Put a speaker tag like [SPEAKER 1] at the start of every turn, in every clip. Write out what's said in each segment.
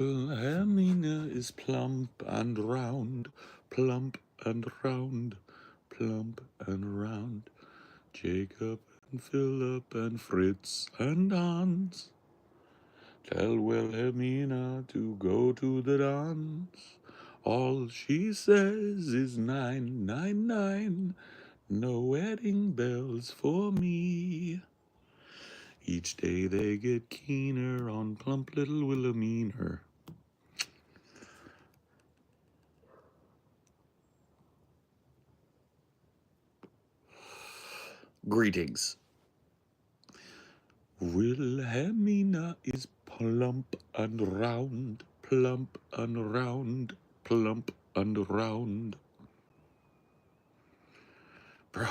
[SPEAKER 1] Wilhelmina is plump and round, plump and round, plump and round. Jacob and Philip and Fritz and Hans tell Wilhelmina to go to the dance. All she says is 999, no wedding bells for me. Each day they get keener on plump little Wilhelmina. Greetings. Wilhelmina is plump and round, plump and round, plump and round. Bro,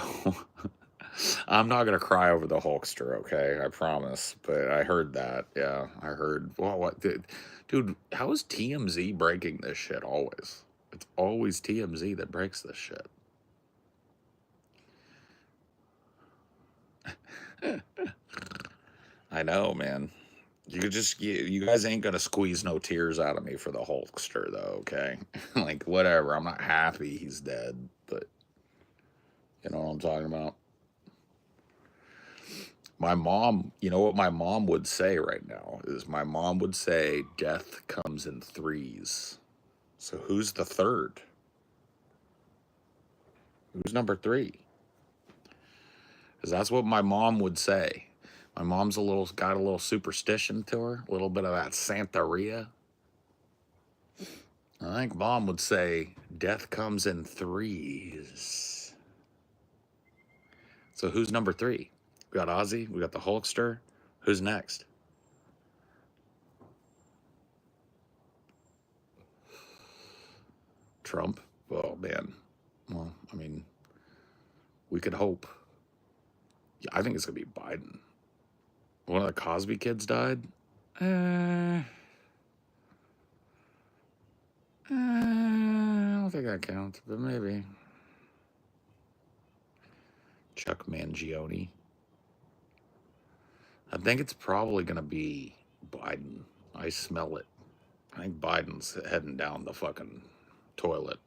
[SPEAKER 1] I'm not gonna cry over the Hulkster, okay? I promise. But I heard that. Yeah, I heard. Well, what, dude? How is TMZ breaking this shit always? It's always TMZ that breaks this shit. I know, man. You guys ain't gonna squeeze no tears out of me for the Hulkster, though. Okay, like whatever. I'm not happy he's dead, but you know what I'm talking about. My mom, you know what my mom would say right now is my mom would say death comes in threes. So who's the third? Who's number three? Because that's what my mom would say. My mom's got a little superstition to her, a little bit of that Santeria. I think mom would say death comes in threes. So who's number three? We got Ozzy, we got the Hulkster. Who's next? Trump? Oh man. Well, I mean, we could hope. Yeah, I think it's gonna be Biden. One of the Cosby kids died. I don't think that counts, but maybe. Chuck Mangione. I think it's probably gonna be Biden. I smell it. I think Biden's heading down the fucking toilet.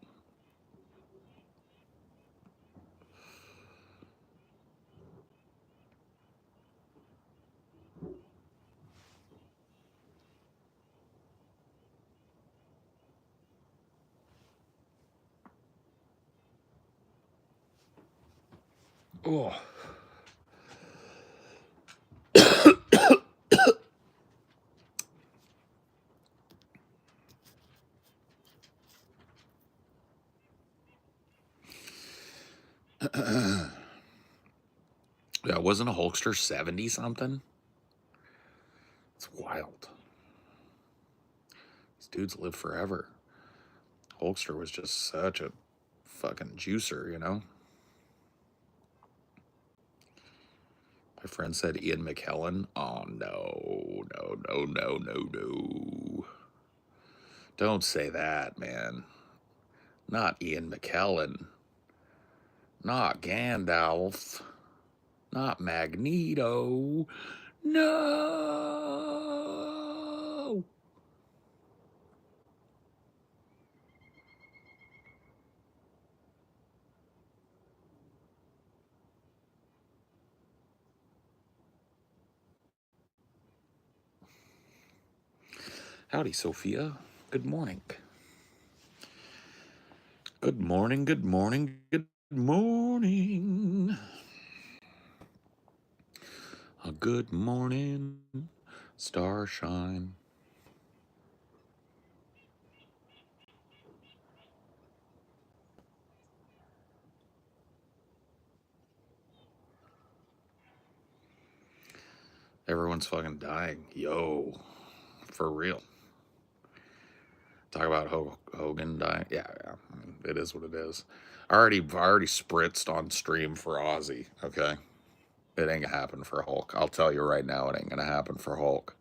[SPEAKER 1] Oh. Yeah, wasn't a Hulkster 70 something? It's wild. These dudes live forever. Hulkster was just such a fucking juicer, you know? My friend said Ian McKellen. Oh, no, no, no, no, no, no. Don't say that, man. Not Ian McKellen. Not Gandalf. Not Magneto. No! Howdy, Sophia. Good morning. Good morning, good morning, good morning. A good morning, starshine. Everyone's fucking dying. Yo, for real. Talk about Hogan dying. Yeah, yeah. I mean, it is what it is. I already spritzed on stream for Ozzy. Okay, it ain't gonna happen for Hulk. I'll tell you right now, it ain't gonna happen for Hulk.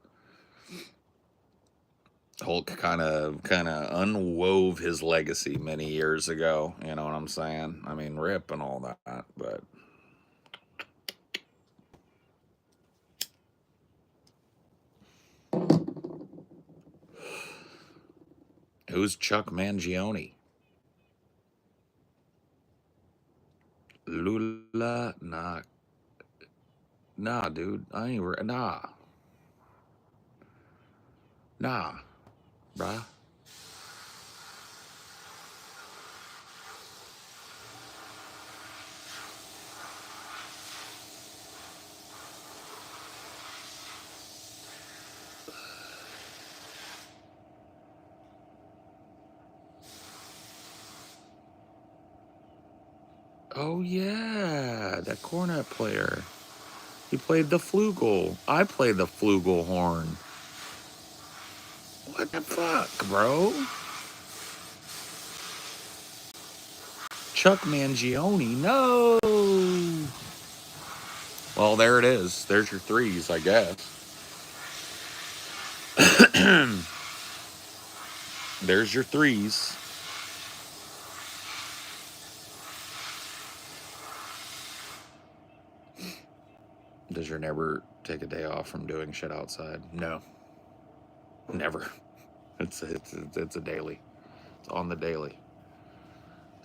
[SPEAKER 1] Hulk kind of unwove his legacy many years ago. You know what I'm saying? I mean, rip and all that, but Who's Chuck Mangione? Lula, nah, nah, dude. I ain't nah, bruh. Oh yeah, that cornet player. He played the flugel. I played the flugelhorn. What the fuck, bro? Chuck Mangione, no. Well, there it is. There's your threes, I guess. There's your threes. Does your never take a day off from doing shit outside? No, never. It's a daily. It's on the daily.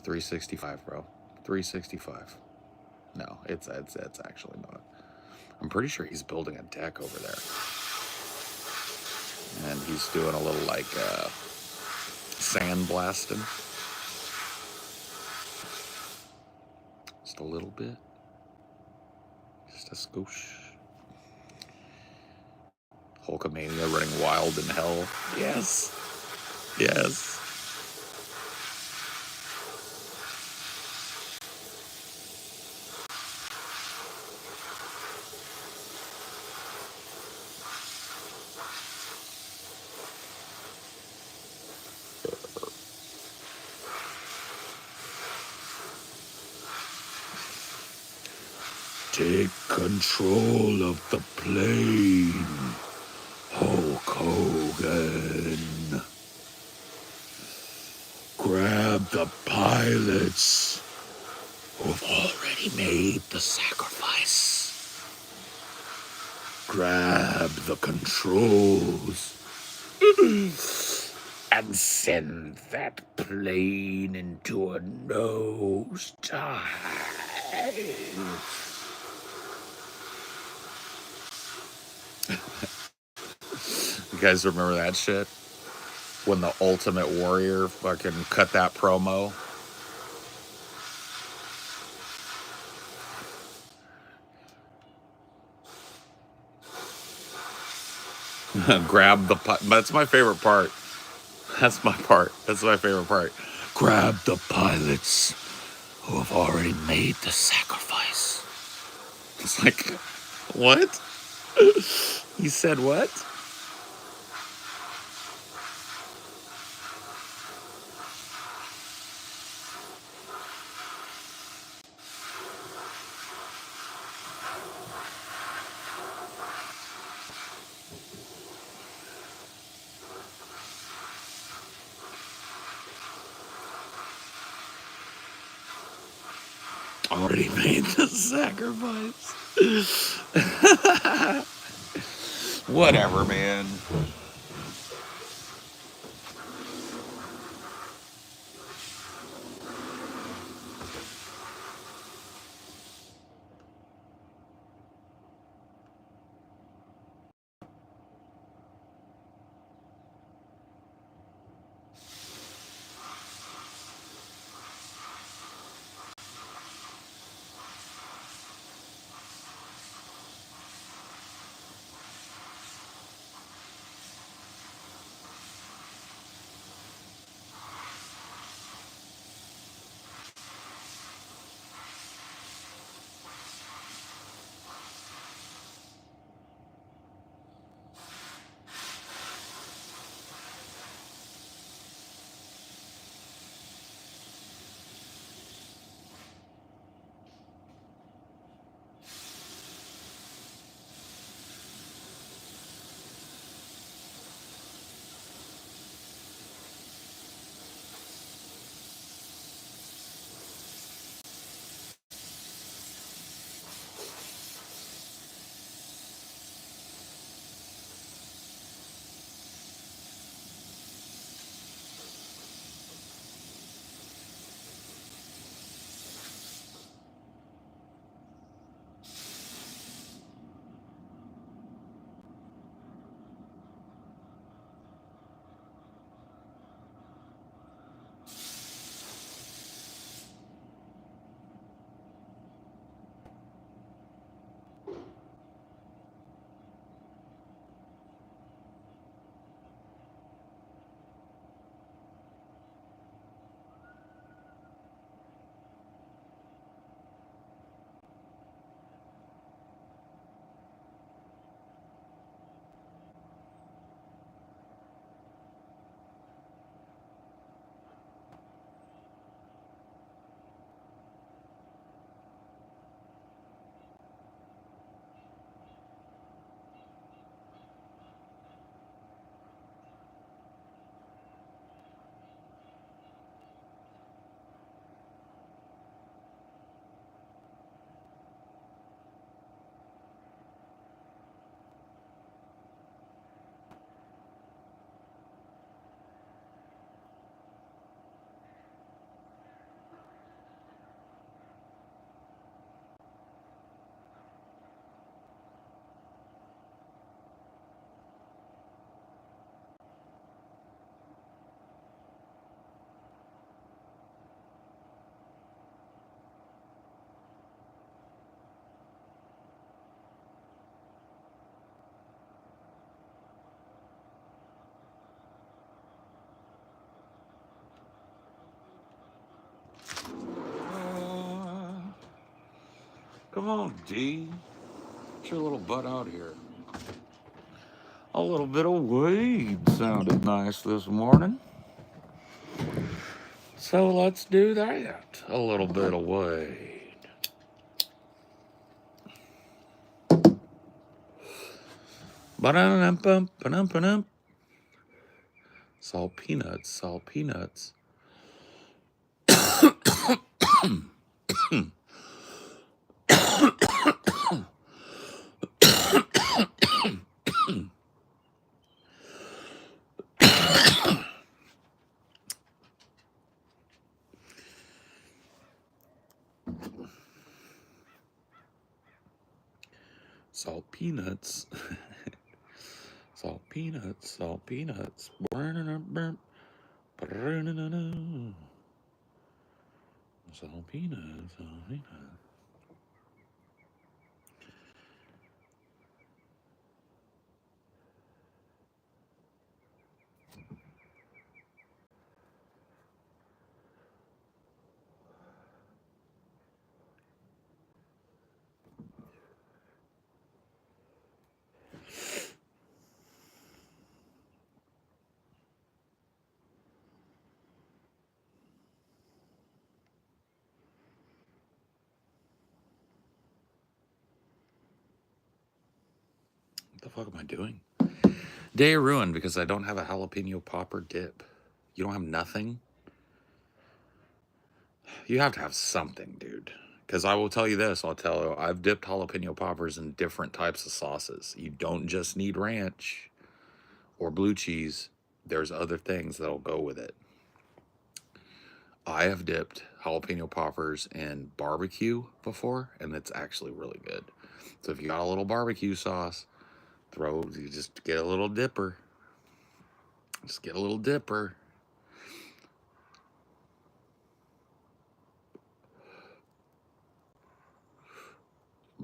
[SPEAKER 1] 365, bro. 365. No, it's actually not. I'm pretty sure he's building a deck over there, and he's doing a little like sand blasting, just a little bit, just a scoosh. Hulkamania running wild in hell. Yes, yes. Take control of the plane, Hulk Hogan. Grab the pilots who've already made the sacrifice. Grab the controls and send that plane into a nosedive. You guys remember that shit? When the Ultimate Warrior fucking cut that promo? Grab the... That's my favorite part. That's my part. That's my favorite part. Grab the pilots who have already made the sacrifice. It's like, what? He said what? Already made the sacrifice. Whatever, man. Come on, D. Get your little butt out here. A little bit of weed sounded nice this morning. So let's do that. A little bit of weed. Ba-dum-bum, ba-dum-ba-dum. Salt peanuts, salt peanuts. Salt peanuts. Salt peanuts, salt peanuts. Salt peanuts, salt peanuts. What the fuck am I doing? Day ruined because I don't have a jalapeno popper dip. You don't have nothing? You have to have something, dude. Because I will tell you this, I've dipped jalapeno poppers in different types of sauces. You don't just need ranch or blue cheese. There's other things that'll go with it. I have dipped jalapeno poppers in barbecue before, and it's actually really good. So if you got a little barbecue sauce, you just get a little dipper. Just get a little dipper.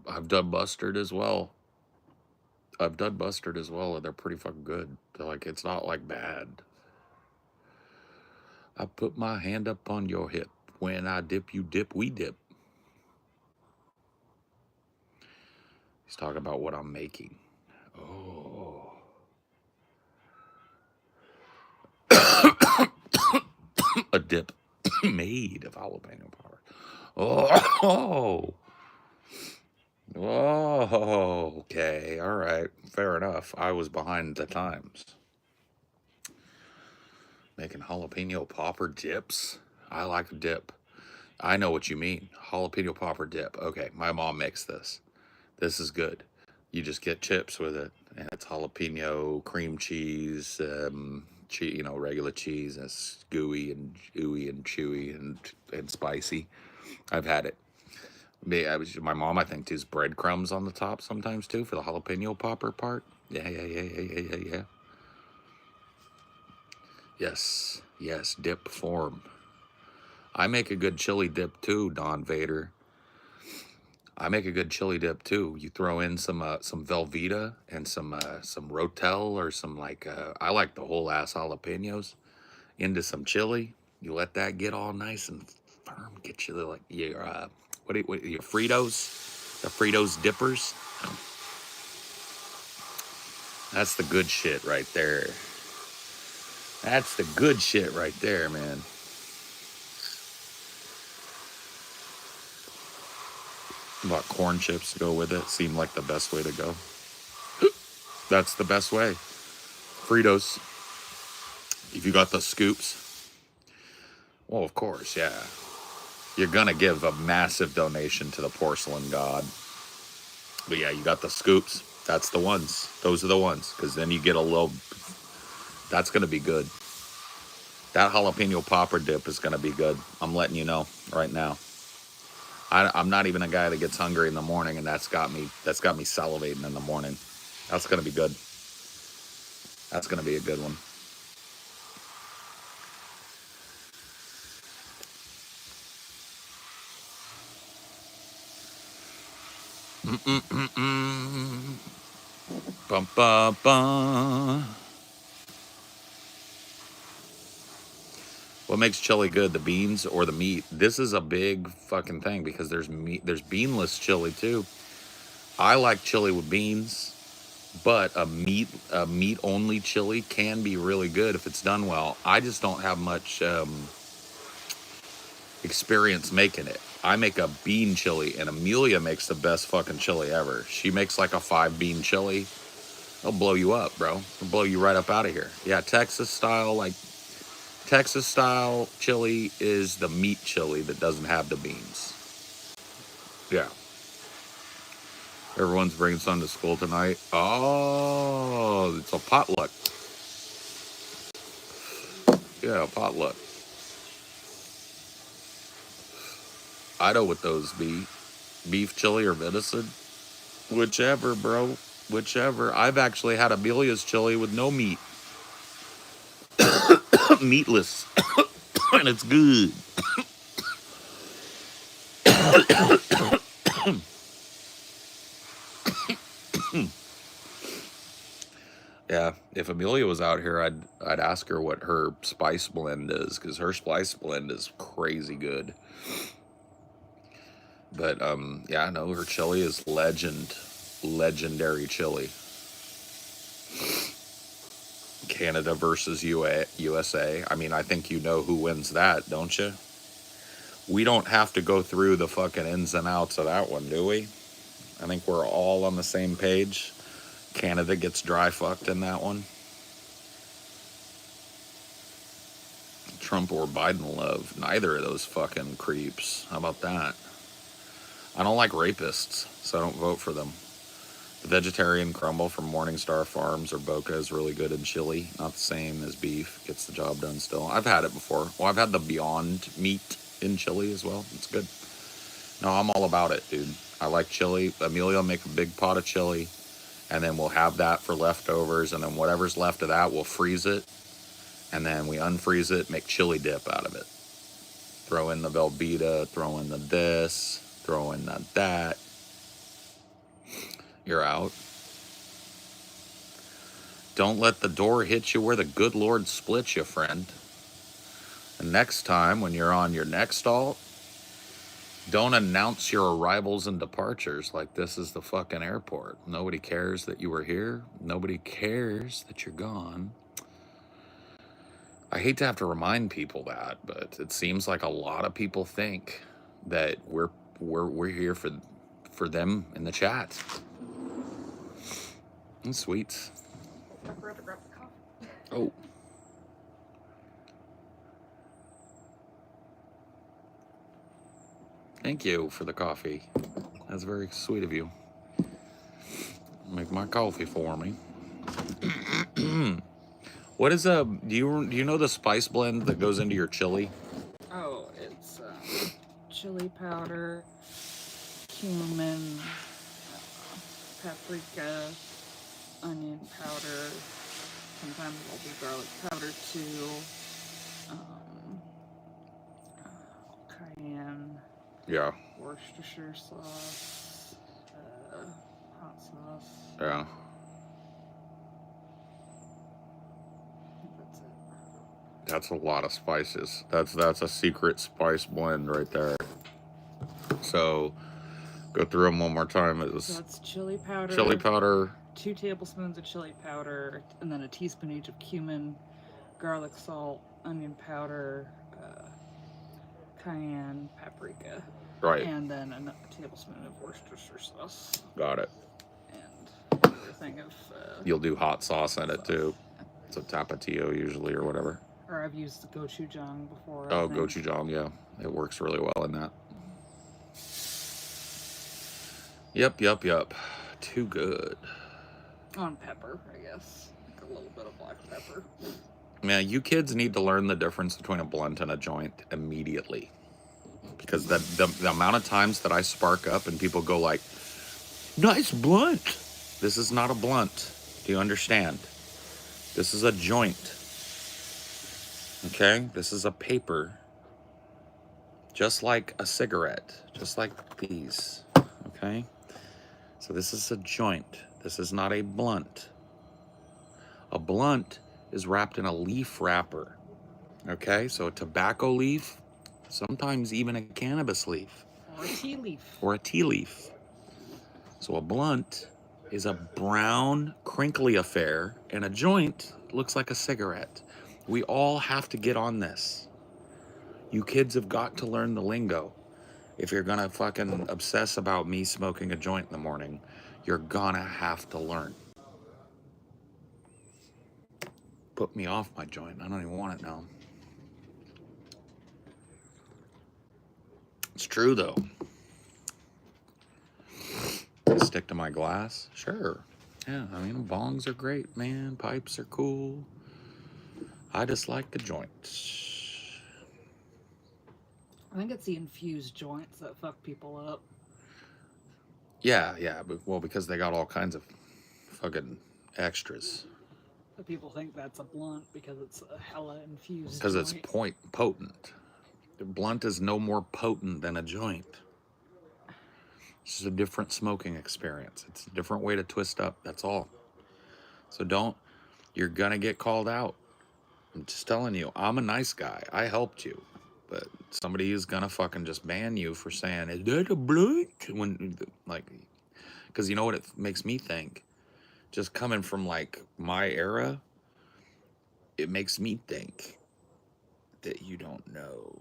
[SPEAKER 1] I've done mustard as well. And they're pretty fucking good. They're like, it's not like bad. I put my hand up on your hip. When I dip, you dip, we dip. He's talking about what I'm making. Oh. A dip made of jalapeno powder. Oh. Oh, okay. All right. Fair enough. I was behind the times. Making jalapeno popper dips. I like a dip. I know what you mean. Jalapeno popper dip. Okay, my mom makes this. This is good. You just get chips with it, and it's jalapeno, cream cheese, regular cheese. And it's gooey and ooey and chewy and spicy. I've had it. My mom, I think, does breadcrumbs on the top sometimes too for the jalapeno popper part. Yeah. Yes, dip form. I make a good chili dip too, Don Vader. I make a good chili dip too. You throw in some Velveeta and some Rotel or I like the whole ass jalapenos into some chili. You let that get all nice and firm. Get you your your Fritos, the Fritos dippers. That's the good shit right there. That's the good shit right there, man. About corn chips to go with it seemed like the best way to go. That's the best way. Fritos. If you got the scoops. Well, of course, yeah. You're gonna give a massive donation to the porcelain god. But yeah, you got the scoops. That's the ones. Those are the ones. Because then you get a little... That's gonna be good. That jalapeno popper dip is gonna be good. I'm letting you know right now. I'm not even a guy that gets hungry in the morning, and that's got me salivating in the morning. That's gonna be good. That's gonna be a good one. Bum, bum, bum. What makes chili good? The beans or the meat? This is a big fucking thing because there's meat. There's beanless chili too. I like chili with beans, but a meat only chili can be really good if it's done well. I just don't have much experience making it. I make a bean chili, and Amelia makes the best fucking chili ever. She makes like a 5-bean chili. It'll blow you up, bro. It'll blow you right up out of here. Yeah, Texas style chili is the meat chili that doesn't have the beans. Yeah. Everyone's bringing son to school tonight. Oh, it's a potluck. Yeah, potluck. I know what those be. Beef chili or venison. Whichever, bro. Whichever. I've actually had Amelia's chili with no meat. Meatless. And it's good. Yeah, if Amelia was out here, I'd ask her what her spice blend is, because her spice blend is crazy good. But yeah, no, her chili is legendary chili. Canada versus USA. I mean, I think you know who wins that, don't you? We don't have to go through the fucking ins and outs of that one, do we? I think we're all on the same page. Canada gets dry fucked in that one. Trump or Biden love neither of those fucking creeps. How about that? I don't like rapists, so I don't vote for them. The vegetarian crumble from Morningstar Farms or Boca is really good in chili. Not the same as beef. Gets the job done still. I've had it before. Well, I've had the Beyond Meat in chili as well. It's good. No, I'm all about it, dude. I like chili. Amelia will make a big pot of chili, and then we'll have that for leftovers, and then whatever's left of that, we'll freeze it, and then we unfreeze it, make chili dip out of it. Throw in the Velveeta, throw in the this, throw in the that. You're out. Don't let the door hit you where the good Lord splits you, friend. And next time, when you're on your next alt, don't announce your arrivals and departures like this is the fucking airport. Nobody cares that you were here. Nobody cares that you're gone. I hate to have to remind people that, but it seems like a lot of people think that we're here for them in the chat. And sweets. Oh. Thank you for the coffee. That's very sweet of you. Make my coffee for me. What is do you know the spice blend that goes into your chili?
[SPEAKER 2] Oh, it's chili powder, cumin, paprika, onion powder. Sometimes I'll do garlic powder too. Cayenne.
[SPEAKER 1] Yeah.
[SPEAKER 2] Worcestershire sauce. Hot sauce.
[SPEAKER 1] Yeah.
[SPEAKER 2] That's it.
[SPEAKER 1] That's a lot of spices. That's a secret spice blend right there. So, go through them one more time.
[SPEAKER 2] So that's chili powder.
[SPEAKER 1] Chili powder.
[SPEAKER 2] 2 tablespoons of chili powder, and then a teaspoon each of cumin, garlic salt, onion powder, cayenne, paprika.
[SPEAKER 1] Right.
[SPEAKER 2] And then a tablespoon of Worcestershire sauce.
[SPEAKER 1] Got it.
[SPEAKER 2] And everything of...
[SPEAKER 1] You'll do hot sauce in it too. It's a tapatio usually or whatever.
[SPEAKER 2] Or I've used the gochujang before.
[SPEAKER 1] Oh, gochujang, yeah. It works really well in that. Yep. Too good.
[SPEAKER 2] On pepper, I guess. Like a little bit of black pepper.
[SPEAKER 1] Man, you kids need to learn the difference between a blunt and a joint immediately. Because the amount of times that I spark up and people go like, nice blunt. This is not a blunt. Do you understand? This is a joint. Okay? This is a paper. Just like a cigarette. Just like these. Okay? So this is a joint. This is not a blunt. A blunt is wrapped in a leaf wrapper. Okay, so a tobacco leaf, sometimes even a cannabis leaf.
[SPEAKER 2] Or a tea leaf.
[SPEAKER 1] Or a tea leaf. So a blunt is a brown, crinkly affair, and a joint looks like a cigarette. We all have to get on this. You kids have got to learn the lingo. If you're gonna fucking obsess about me smoking a joint in the morning, you're gonna have to learn. Put me off my joint. I don't even want it now. It's true though. Stick to my glass? Sure. Yeah, I mean, bongs are great, man. Pipes are cool. I just like the joints.
[SPEAKER 2] I think it's the infused joints that fuck people up.
[SPEAKER 1] Yeah, but, well, because they got all kinds of fucking extras.
[SPEAKER 2] But people think that's a blunt because it's a hella infused
[SPEAKER 1] Because
[SPEAKER 2] joint.
[SPEAKER 1] it's potent. The blunt is no more potent than a joint. It's just a different smoking experience. It's a different way to twist up, that's all. So you're gonna get called out. I'm just telling you, I'm a nice guy. I helped you. But somebody is gonna fucking just ban you for saying, is that a blunt? When, like, because you know what it makes me think? Just coming from, like, my era, it makes me think that you don't know.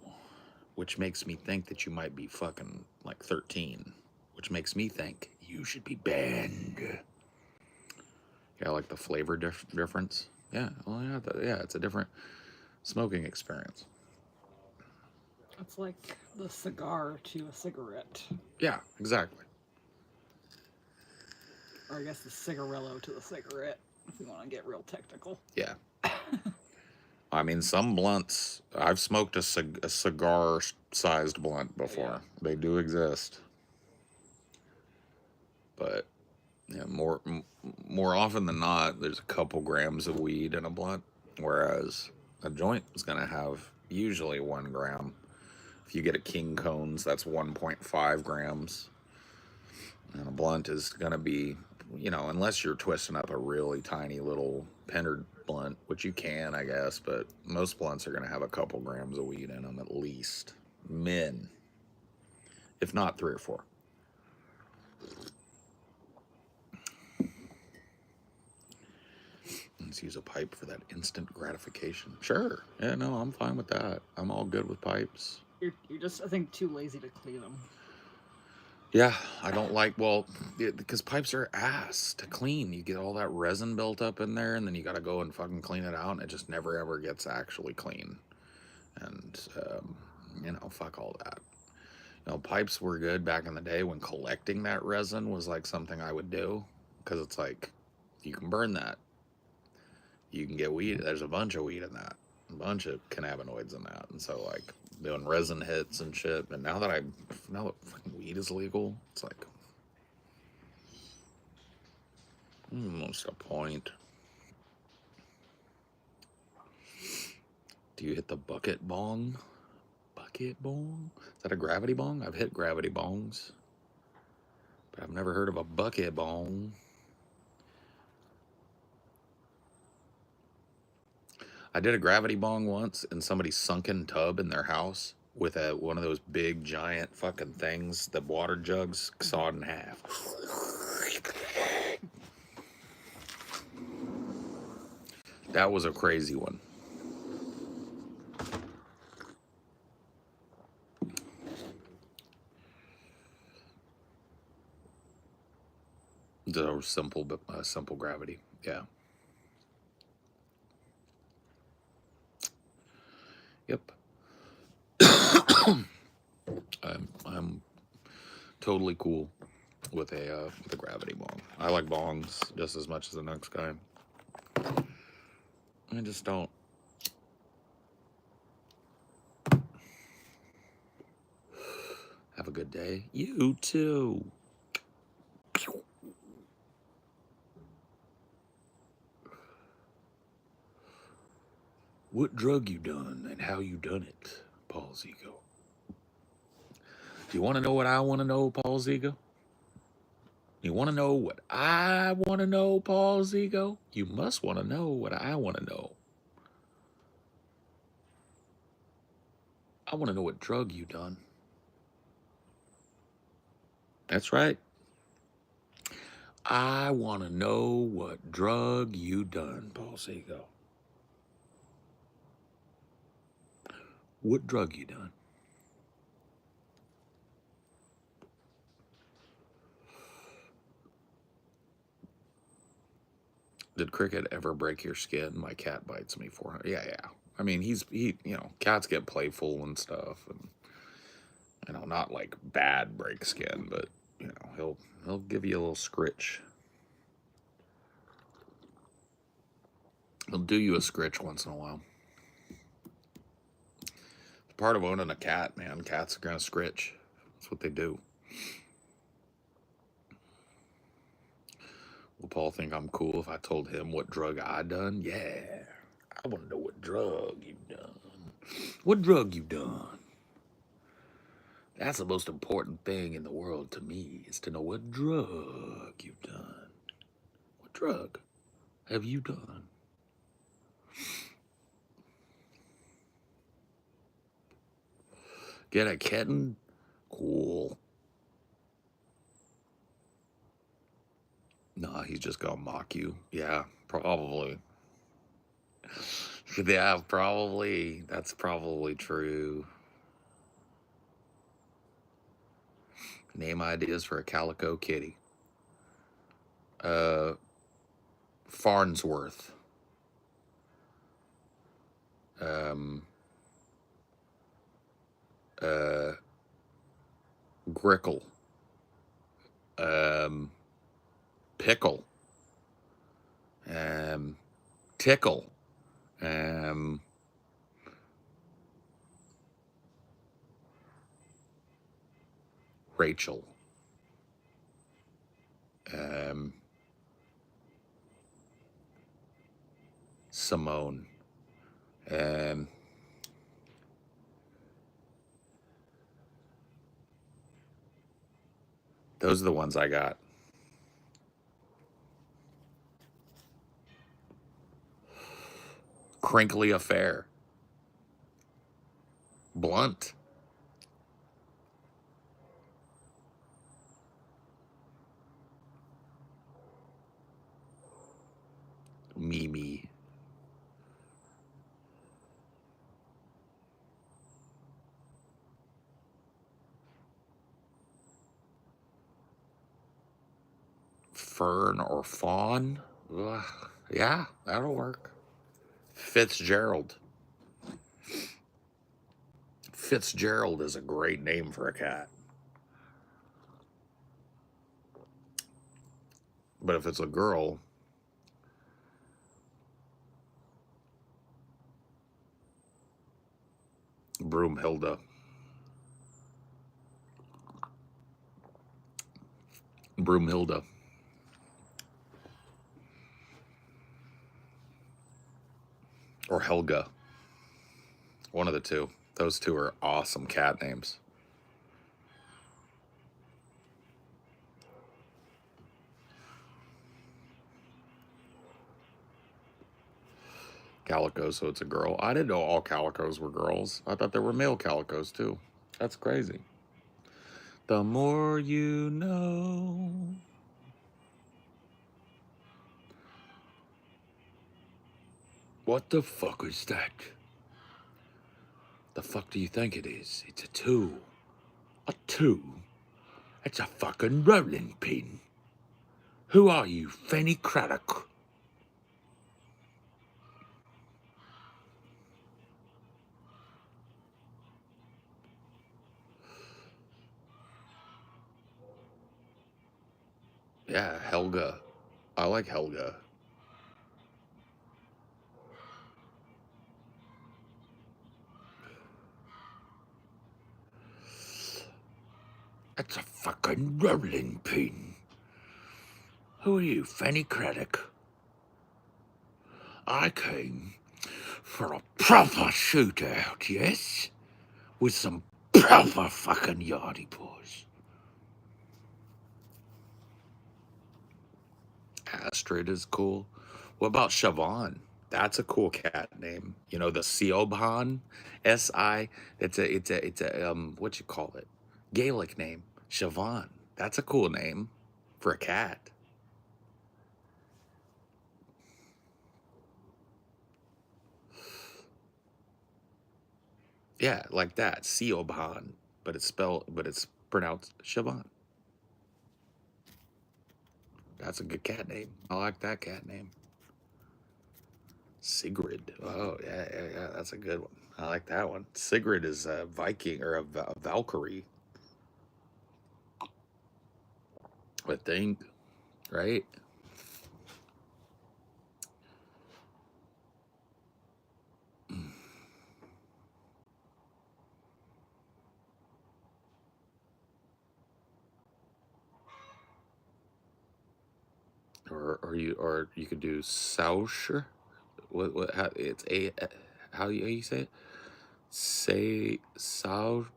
[SPEAKER 1] Which makes me think that you might be fucking, like, 13. Which makes me think you should be banned. Yeah, like the flavor difference. Yeah, well, yeah, it's a different smoking experience.
[SPEAKER 2] It's like the cigar to a cigarette.
[SPEAKER 1] Yeah, exactly.
[SPEAKER 2] Or I guess the cigarillo to the cigarette, if we want to get real technical.
[SPEAKER 1] Yeah. I mean, some blunts, I've smoked a cigar-sized blunt before.
[SPEAKER 2] Yeah.
[SPEAKER 1] They do exist. But yeah, more often than not, there's a couple grams of weed in a blunt, whereas a joint is going to have usually 1 gram. If you get a King Cones, that's 1.5 grams. And a blunt is going to be, unless you're twisting up a really tiny little pendered blunt, which you can, I guess, but most blunts are going to have a couple grams of weed in them at least. Min. If not 3 or 4. Let's use a pipe for that instant gratification. Sure. Yeah, no, I'm fine with that. I'm all good with pipes.
[SPEAKER 2] You're just, I think, too lazy to clean them.
[SPEAKER 1] Yeah, I don't like, because pipes are ass to clean. You get all that resin built up in there, and then you got to go and fucking clean it out, and it just never ever gets actually clean. And, fuck all that. Pipes were good back in the day when collecting that resin was like something I would do, because it's like, you can burn that. You can get weed. There's a bunch of weed in that. A bunch of cannabinoids in that. And so, like, doing resin hits and shit. And now that fucking weed is legal, it's like, what's the point? Do you hit the bucket bong? Bucket bong? Is that a gravity bong? I've hit gravity bongs, but I've never heard of a bucket bong. I did a gravity bong once in somebody's sunken tub in their house with one of those big giant fucking things, the water jugs sawed in half. That was a crazy one. The simple gravity, yeah. Yep. I'm totally cool with a gravity bong. I like bongs just as much as the next guy. I just don't. Have a good day. You too. What drug you done and how you done it, Paul Zigo? Do you want to know what I want to know, Paul Zigo? You want to know what I want to know, Paul Zigo? You must want to know what I want to know. I want to know what drug you done. That's right. I want to know what drug you done, Paul Seagull. What drug you done? Did Cricket ever break your skin? My cat bites me 400. Yeah. I mean, cats get playful and stuff, and not like bad break skin, but he'll give you a little scritch. He'll do you a scritch once in a while. It's part of owning a cat, man. Cats are gonna scritch. That's what they do. Will Paul think I'm cool if I told him what drug I done? Yeah. I want to know what drug you done. What drug you done? That's the most important thing in the world to me, is to know what drug you've done. What drug have you done? Get a kitten? Cool. Nah, he's just gonna mock you. Yeah, probably. Yeah, probably. That's probably true. Name ideas for a calico kitty. Farnsworth. Grickle. Pickle. Tickle. Rachel. Simone. Those are the ones I got. Crinkly affair. Blunt. Mimi. Fern or fawn. Ugh. Yeah, that'll work. Fitzgerald. Fitzgerald is a great name for a cat. But if it's a girl, Broomhilda. Broomhilda. Or Helga. One of the two. Those two are awesome cat names. Calico, so it's a girl. I didn't know all calicos were girls. I thought there were male calicos too. That's crazy. The more you know. What the fuck is that? The fuck do you think it is? It's a tool. A tool? It's a fucking rolling pin. Who are you, Fanny Craddock? Yeah, Helga. I like Helga. That's a fucking rolling pin. Who are you, Fanny Craddock? I came for a proper shootout, yes? With some proper fucking yardy paws. Astrid is cool. What about Siobhan? That's a cool cat name. You know, the Siobhan, S-I, it's a what you call it? Gaelic name. Siobhan. That's a cool name for a cat. Yeah, like that. Siobhan. But it's pronounced Siobhan. That's a good cat name. I like that cat name. Sigrid. Oh, yeah, yeah, yeah. That's a good one. I like that one. Sigrid is a Viking or a Valkyrie, I think, right? Or you could do Sausher. What how it's a how you say it? Say Sauche?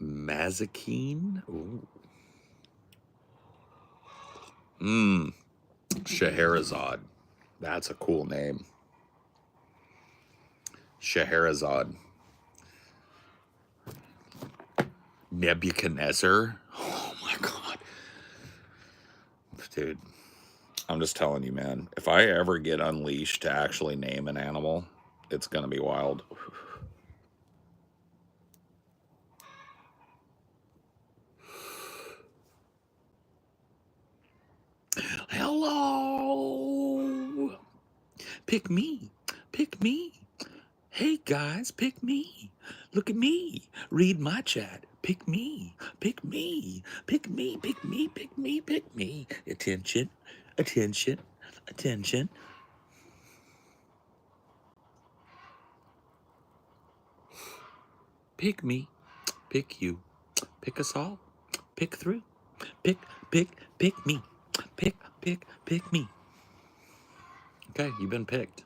[SPEAKER 1] Mazikeen? Ooh. Mmm. Scheherazade. That's a cool name. Scheherazade. Nebuchadnezzar. Oh my god. Dude, I'm just telling you, man. If I ever get unleashed to actually name an animal, it's gonna be wild. Hello. Pick me. Pick me. Hey guys, pick me. Look at me. Read my chat. Pick me. Pick me. Pick me. Pick me. Pick me. Pick me. Attention. Attention. Attention. Pick me. Pick you. Pick us all. Pick through. Pick me. Pick me. Okay, you've been picked.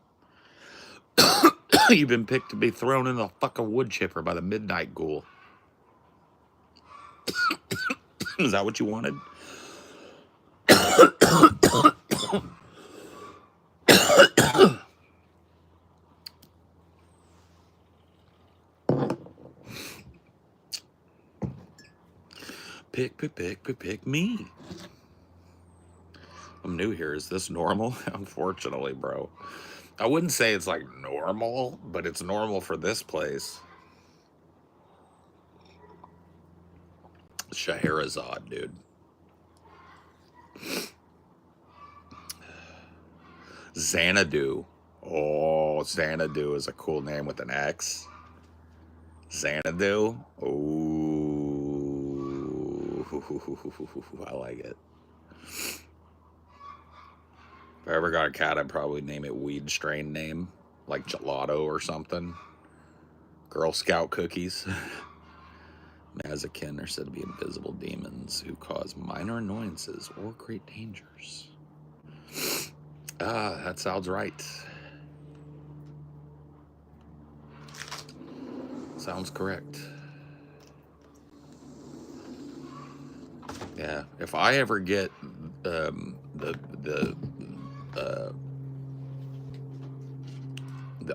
[SPEAKER 1] You've been picked to be thrown in the fucking wood chipper by the midnight ghoul. Is that what you wanted? Pick me. I'm new here. Is this normal? Unfortunately, bro. I wouldn't say it's like normal, but it's normal for this place. Scheherazade, dude. Xanadu. Oh, Xanadu is a cool name with an X. Xanadu. Oh, I like it. If I ever got a cat, I'd probably name it weed strain name, like gelato or something. Girl Scout cookies. Mazakin are said to be invisible demons who cause minor annoyances or great dangers. Ah, that sounds right. Sounds correct. Yeah, if I ever get the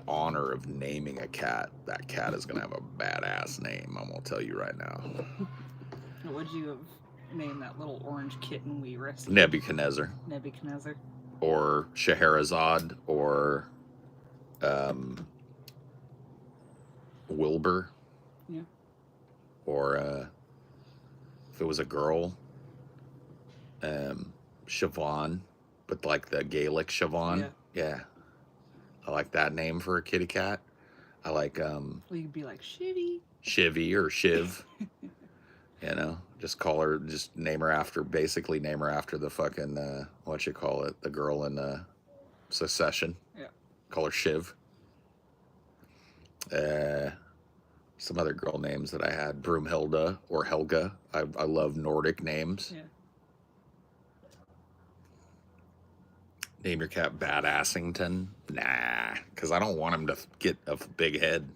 [SPEAKER 1] honor of naming a cat, that cat is gonna have a badass name. I'm gonna tell you right now.
[SPEAKER 2] Would you have named that little orange kitten we rescued?
[SPEAKER 1] Nebuchadnezzar.
[SPEAKER 2] Nebuchadnezzar.
[SPEAKER 1] Or Scheherazade, or Wilbur.
[SPEAKER 2] Yeah.
[SPEAKER 1] Or if it was a girl, Siobhan, but like the Gaelic Siobhan. Yeah. I like that name for a kitty cat. I like
[SPEAKER 2] Well, you'd be like Shivy.
[SPEAKER 1] Shivy or Shiv. You know, just call her, just name her after, basically name her after the fucking what you call it, the girl in Succession.
[SPEAKER 2] Yeah.
[SPEAKER 1] Call her Shiv. Some other girl names that I had, Broomhilda or Helga. I love Nordic names.
[SPEAKER 2] Yeah.
[SPEAKER 1] Name your cat Badassington? Nah, because I don't want him to get a big head.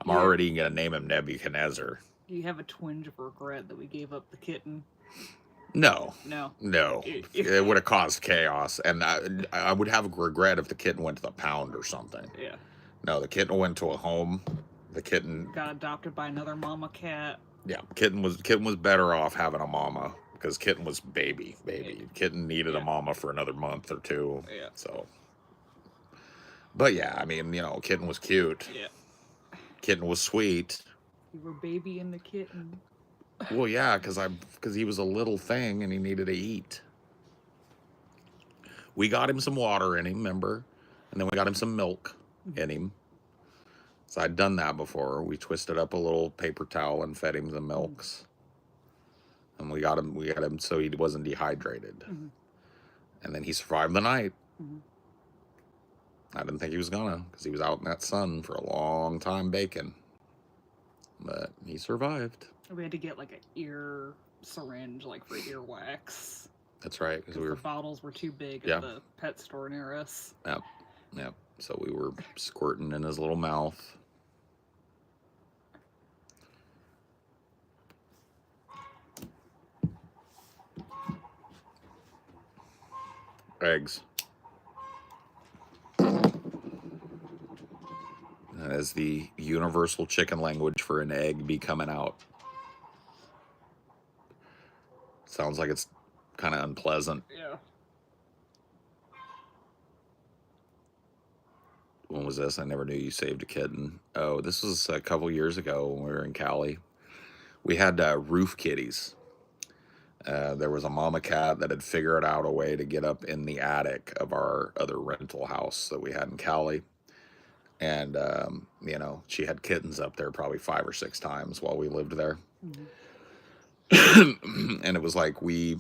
[SPEAKER 1] I'm already going to name him Nebuchadnezzar.
[SPEAKER 2] Do you have a twinge of regret that we gave up the kitten?
[SPEAKER 1] No.
[SPEAKER 2] No.
[SPEAKER 1] No. It would have caused chaos. And I would have regret if the kitten went to the pound or something.
[SPEAKER 2] Yeah.
[SPEAKER 1] No, the kitten went to a home. The kitten
[SPEAKER 2] got adopted by another mama cat.
[SPEAKER 1] Yeah, kitten was better off having a mama because kitten was baby.
[SPEAKER 2] Yeah.
[SPEAKER 1] Kitten needed a mama for another month or two.
[SPEAKER 2] Yeah.
[SPEAKER 1] So, but yeah, I mean, kitten was cute.
[SPEAKER 2] Yeah.
[SPEAKER 1] Kitten was sweet.
[SPEAKER 2] You were baby in the kitten.
[SPEAKER 1] Well, yeah, because he was a little thing and he needed to eat. We got him some water in him, remember? And then we got him some milk in him. So I'd done that before. We twisted up a little paper towel and fed him the milks. And we got him so he wasn't dehydrated. And then he survived the night. I didn't think he was gonna, because he was out in that sun for a long time baking. But he survived.
[SPEAKER 2] We had to get like an ear syringe, like for ear wax.
[SPEAKER 1] That's right, because
[SPEAKER 2] the bottles were too big at the pet store near us.
[SPEAKER 1] Yep. So we were squirting in his little mouth. Eggs. That is the universal chicken language for an egg be coming out. Sounds like it's kind of unpleasant.
[SPEAKER 2] Yeah.
[SPEAKER 1] When was this? I never knew you saved a kitten. Oh, this was a couple years ago when we were in Cali. We had roof kitties. There was a mama cat that had figured out a way to get up in the attic of our other rental house that we had in Cali. And, she had kittens up there probably 5 or 6 times while we lived there. And it was like we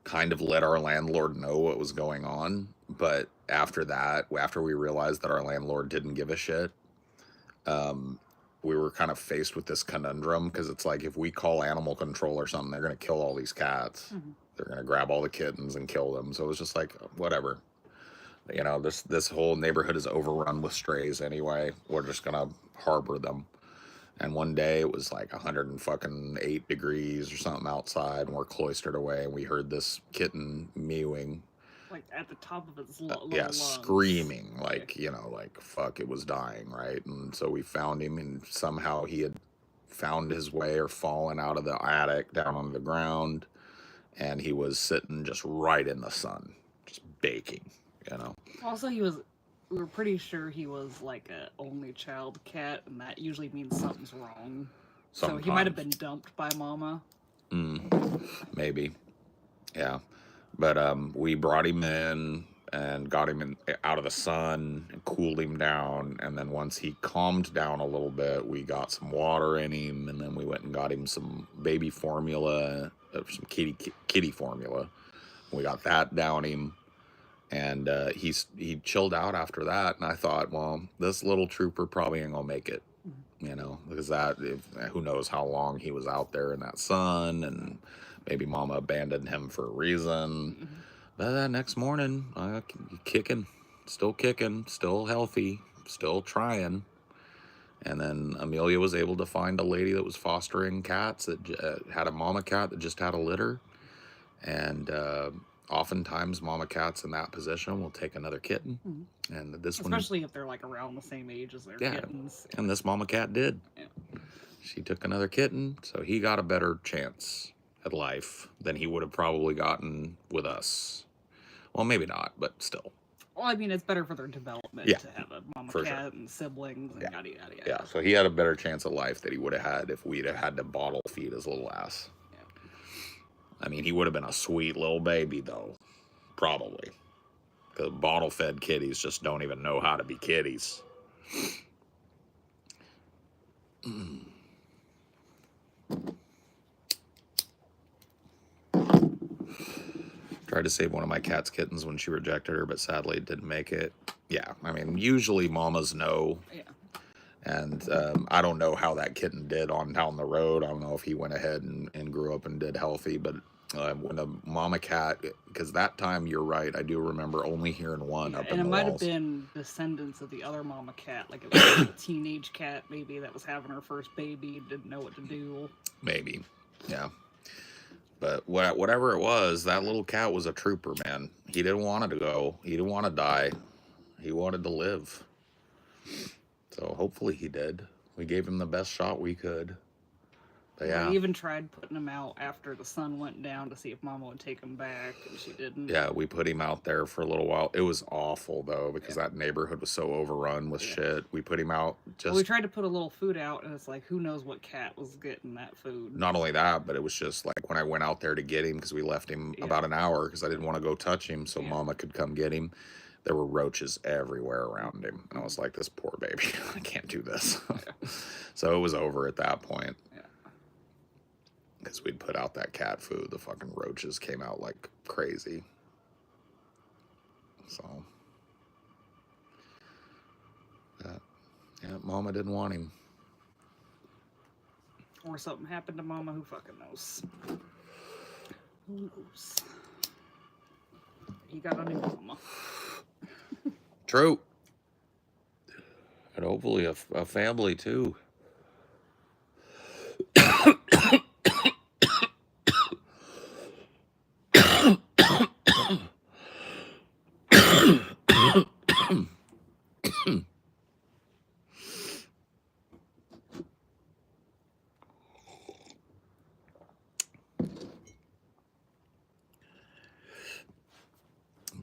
[SPEAKER 1] kind of let our landlord know what was going on. But after that, after we realized that our landlord didn't give a shit, we were kind of faced with this conundrum, because it's like, if we call animal control or something, they're going to kill all these cats. They're going to grab all the kittens and kill them. So it was just like, whatever. This whole neighborhood is overrun with strays anyway. We're just going to harbor them. And one day it was like 108 degrees or something outside, and we're cloistered away, and we heard this kitten mewing.
[SPEAKER 2] Like at the top of its lungs.
[SPEAKER 1] Screaming, like, like, fuck, it was dying, right? And so we found him, and somehow he had found his way or fallen out of the attic down on the ground, and he was sitting just right in the sun, just baking,
[SPEAKER 2] Also, we were pretty sure he was like a only child cat, and that usually means something's wrong.
[SPEAKER 1] Sometimes.
[SPEAKER 2] So he might have been dumped by mama.
[SPEAKER 1] Maybe. Yeah. But we brought him in and got him out of the sun and cooled him down. And then once he calmed down a little bit, we got some water in him, and then we went and got him some baby formula, some kitty formula. We got that down him. And he chilled out after that, and I thought, well, this little trooper probably ain't gonna make it, because who knows how long he was out there in that sun, and maybe mama abandoned him for a reason. But that next morning, kicking, still healthy, still trying. And then Amelia was able to find a lady that was fostering cats that had a mama cat that just had a litter, and oftentimes mama cats in that position will take another kitten. And
[SPEAKER 2] especially if they're like around the same age as their kittens.
[SPEAKER 1] And this mama cat did. She took another kitten, so he got a better chance at life than he would have probably gotten with us. Well, maybe not, but still.
[SPEAKER 2] Well, I mean, it's better for their development to have a mama cat and siblings and yada yada yada.
[SPEAKER 1] Yeah, so he had a better chance at life that he would have had if we'd have had to bottle feed his little ass. I mean, he would have been a sweet little baby, though. Probably. Because bottle-fed kitties just don't even know how to be kitties. Tried to save one of my cat's kittens when she rejected her, but sadly it didn't make it. Yeah, I mean, usually mamas know.
[SPEAKER 2] Yeah.
[SPEAKER 1] And I don't know how that kitten did on down the road. I don't know if he went ahead and grew up and did healthy, but when the mama cat, because that time you're right, I do remember only hearing one
[SPEAKER 2] Yeah,
[SPEAKER 1] up
[SPEAKER 2] and
[SPEAKER 1] in
[SPEAKER 2] it
[SPEAKER 1] the
[SPEAKER 2] might have
[SPEAKER 1] walls.
[SPEAKER 2] been descendants of the other mama cat. Like it was like a teenage cat, maybe, that was having her first baby, didn't know what to do.
[SPEAKER 1] Maybe, yeah. But whatever it was, that little cat was a trooper, man. He didn't want it to go. He didn't want to die. He wanted to live. So hopefully he did. We gave him the best shot we could. But
[SPEAKER 2] We
[SPEAKER 1] yeah,
[SPEAKER 2] even tried putting him out after the sun went down to see if Mama would take him back, and she didn't.
[SPEAKER 1] yeah, we put him out there for a little while. It was awful though
[SPEAKER 2] Yeah.
[SPEAKER 1] because that neighborhood was so overrun with
[SPEAKER 2] Yeah.
[SPEAKER 1] shit. We put him out
[SPEAKER 2] Well, we
[SPEAKER 1] just
[SPEAKER 2] tried to put a little food out, and it's like, who knows what cat was getting that food.
[SPEAKER 1] not only that, but it was just like when I went out there to get him because we left him
[SPEAKER 2] Yeah.
[SPEAKER 1] about an hour because I didn't want to go touch him so
[SPEAKER 2] Yeah.
[SPEAKER 1] Mama could come get him. There were roaches everywhere around him, and I was like, "This poor baby, I can't do this."
[SPEAKER 2] Yeah.
[SPEAKER 1] So it was over at that point.
[SPEAKER 2] Yeah.
[SPEAKER 1] Because we'd put out that cat food, the fucking roaches came out like crazy. So, yeah, Mama didn't want him.
[SPEAKER 2] Or something happened to Mama, who fucking knows. Who knows? He got a new Mama.
[SPEAKER 1] True. And hopefully a family too.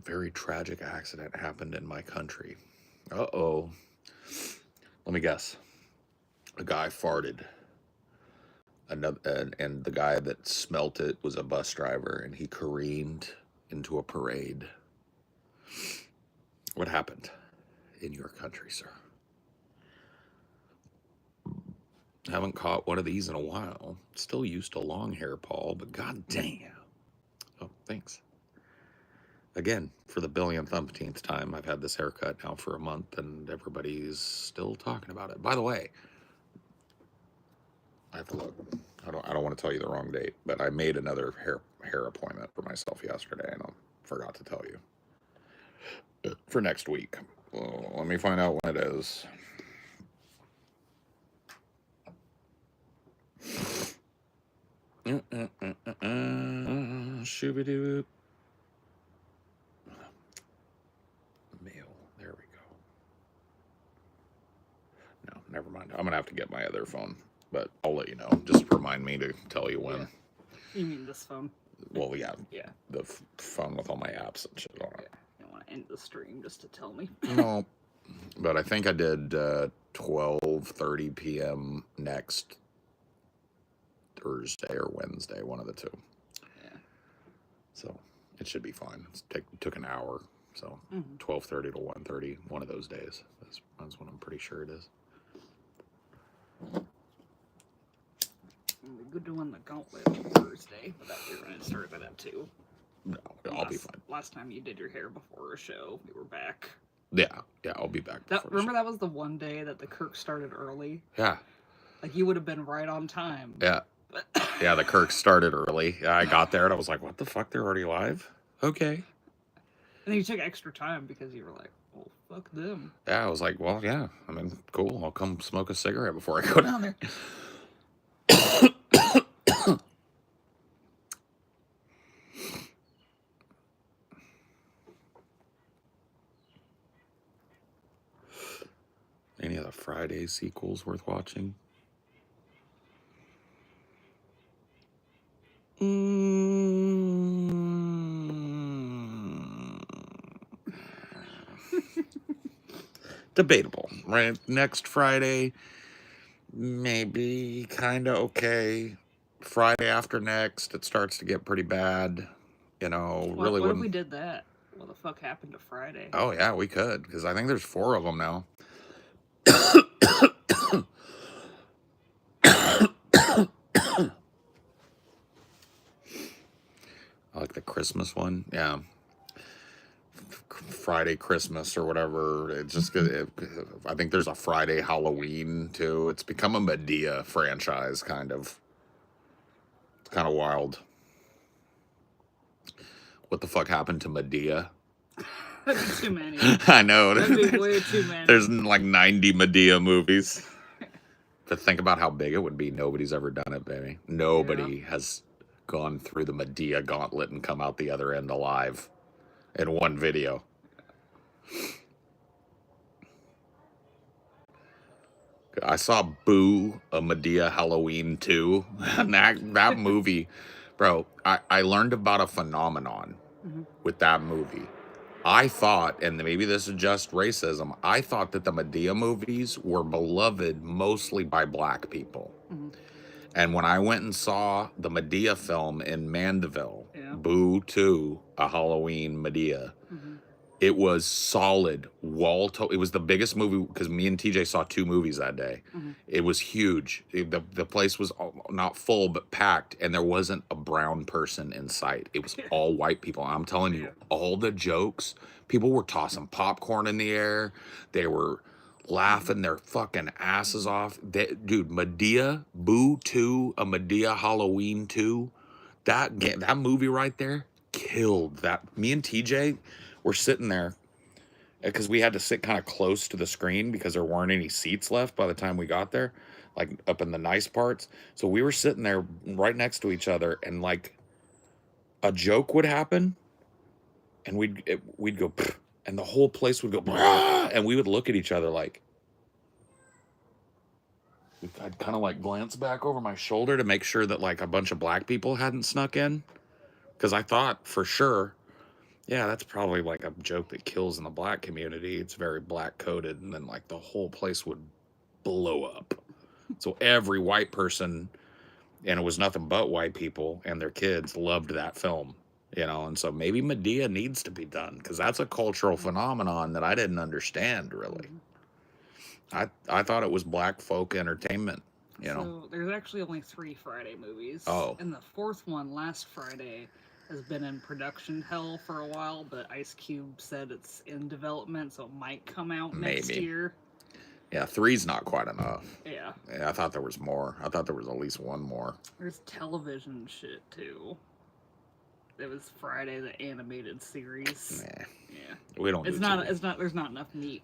[SPEAKER 1] Very tragic accident happened in my country. Uh-oh. Let me guess. A guy farted. And the guy that smelt it was a bus driver, and he careened into a parade. What happened in your country, sir? Haven't caught one of these in a while. Still used to long hair, Paul, but goddamn. Oh, thanks. Again, for the billionth umpteenth time, I've had this haircut now for a month, and everybody's still talking about it. By the way, I have to look. I don't want to tell you the wrong date, but I made another hair appointment for myself yesterday, and I forgot to tell you. For next week. Well, let me find out when it is. Shooby-doo. Mail. There we go. No, never mind. I'm gonna have to get my other phone, but I'll let you know. Just remind me to tell you when.
[SPEAKER 2] Yeah. You mean this phone?
[SPEAKER 1] Well, yeah.
[SPEAKER 2] Yeah.
[SPEAKER 1] The phone with all my apps and shit on it.
[SPEAKER 2] You don't want to end the stream just to tell me.
[SPEAKER 1] No, but I think I did 12:30 p.m. next Thursday or Wednesday, one of the two.
[SPEAKER 2] Yeah.
[SPEAKER 1] So it should be fine. It took an hour, so 12:30 to 1:30, one of those days. That's what I'm pretty sure it is.
[SPEAKER 2] We're good to win the gauntlet on Thursday, but that we're going to start with that too.
[SPEAKER 1] No, I'll be fine.
[SPEAKER 2] Last time you did your hair before a show, we were back.
[SPEAKER 1] Yeah, I'll be back.
[SPEAKER 2] Remember that was the one day that the Kirk started early?
[SPEAKER 1] Yeah.
[SPEAKER 2] Like you would have been right on time.
[SPEAKER 1] Yeah. Yeah, the Kirk started early. Yeah, I got there and I was like, what the fuck? They're already live? Okay.
[SPEAKER 2] And then you took extra time because you were like, well, fuck them.
[SPEAKER 1] Yeah, I was like, well, yeah. I mean, cool. I'll come smoke a cigarette before I go down there. Any other Friday sequels worth watching? Debatable, right? Next Friday, maybe kind of okay. Friday after next, it starts to get pretty bad. You know, really.
[SPEAKER 2] What if we did that? What the fuck happened to Friday?
[SPEAKER 1] Oh yeah, we could, because I think there's 4 of them now. I like the Christmas one. Yeah. Friday Christmas or whatever. It's just good. I think there's a Friday Halloween too. It's become a Medea franchise, kind of. It's kind of wild. what the fuck happened to Medea?
[SPEAKER 2] That'd be too many.
[SPEAKER 1] I know.
[SPEAKER 2] That'd be way too many.
[SPEAKER 1] There's like 90 Medea movies. But think about how big it would be. Nobody's ever done it, baby. Nobody has gone through the Medea gauntlet and come out the other end alive in one video. I saw Boo, a Medea Halloween 2. And that movie, bro, I learned about a phenomenon with that movie. I thought, and maybe this is just racism, I thought that the Medea movies were beloved mostly by black people. And when I went and saw the Medea film in Mandeville, Boo 2, A Halloween Medea, it was solid it was the biggest movie because me and TJ saw 2 movies that day. It was huge. The place was not full but packed, and there wasn't a brown person in sight. It was all white people. And I'm telling you, all the jokes, people were tossing popcorn in the air. They were laughing their fucking asses off. Dude, Medea, Boo 2, a Medea Halloween 2, that movie right there killed that. Me and TJ were sitting there because we had to sit kind of close to the screen because there weren't any seats left by the time we got there, like up in the nice parts. So we were sitting there right next to each other, and like a joke would happen and we'd go, and the whole place would go, and we would look at each other like, I'd kind of like glance back over my shoulder to make sure that like a bunch of black people hadn't snuck in. Because I thought for sure, yeah, that's probably like a joke that kills in the black community. It's very black coded, and then like the whole place would blow up. So every white person, and it was nothing but white people and their kids, loved that film, you know. And so maybe Medea needs to be done because that's a cultural phenomenon that I didn't understand really. I thought it was black folk entertainment, you know.
[SPEAKER 2] So there's actually only 3 Friday movies.
[SPEAKER 1] Oh.
[SPEAKER 2] And the 4th one, last Friday, has been in production hell for a while, but Ice Cube said it's in development, so it might come out next year.
[SPEAKER 1] Yeah, 3's not quite enough.
[SPEAKER 2] Yeah.
[SPEAKER 1] I thought there was more. I thought there was at least one more.
[SPEAKER 2] There's television shit too. It was Friday, the animated series.
[SPEAKER 1] Nah.
[SPEAKER 2] Yeah.
[SPEAKER 1] We don't.
[SPEAKER 2] There's not enough meat.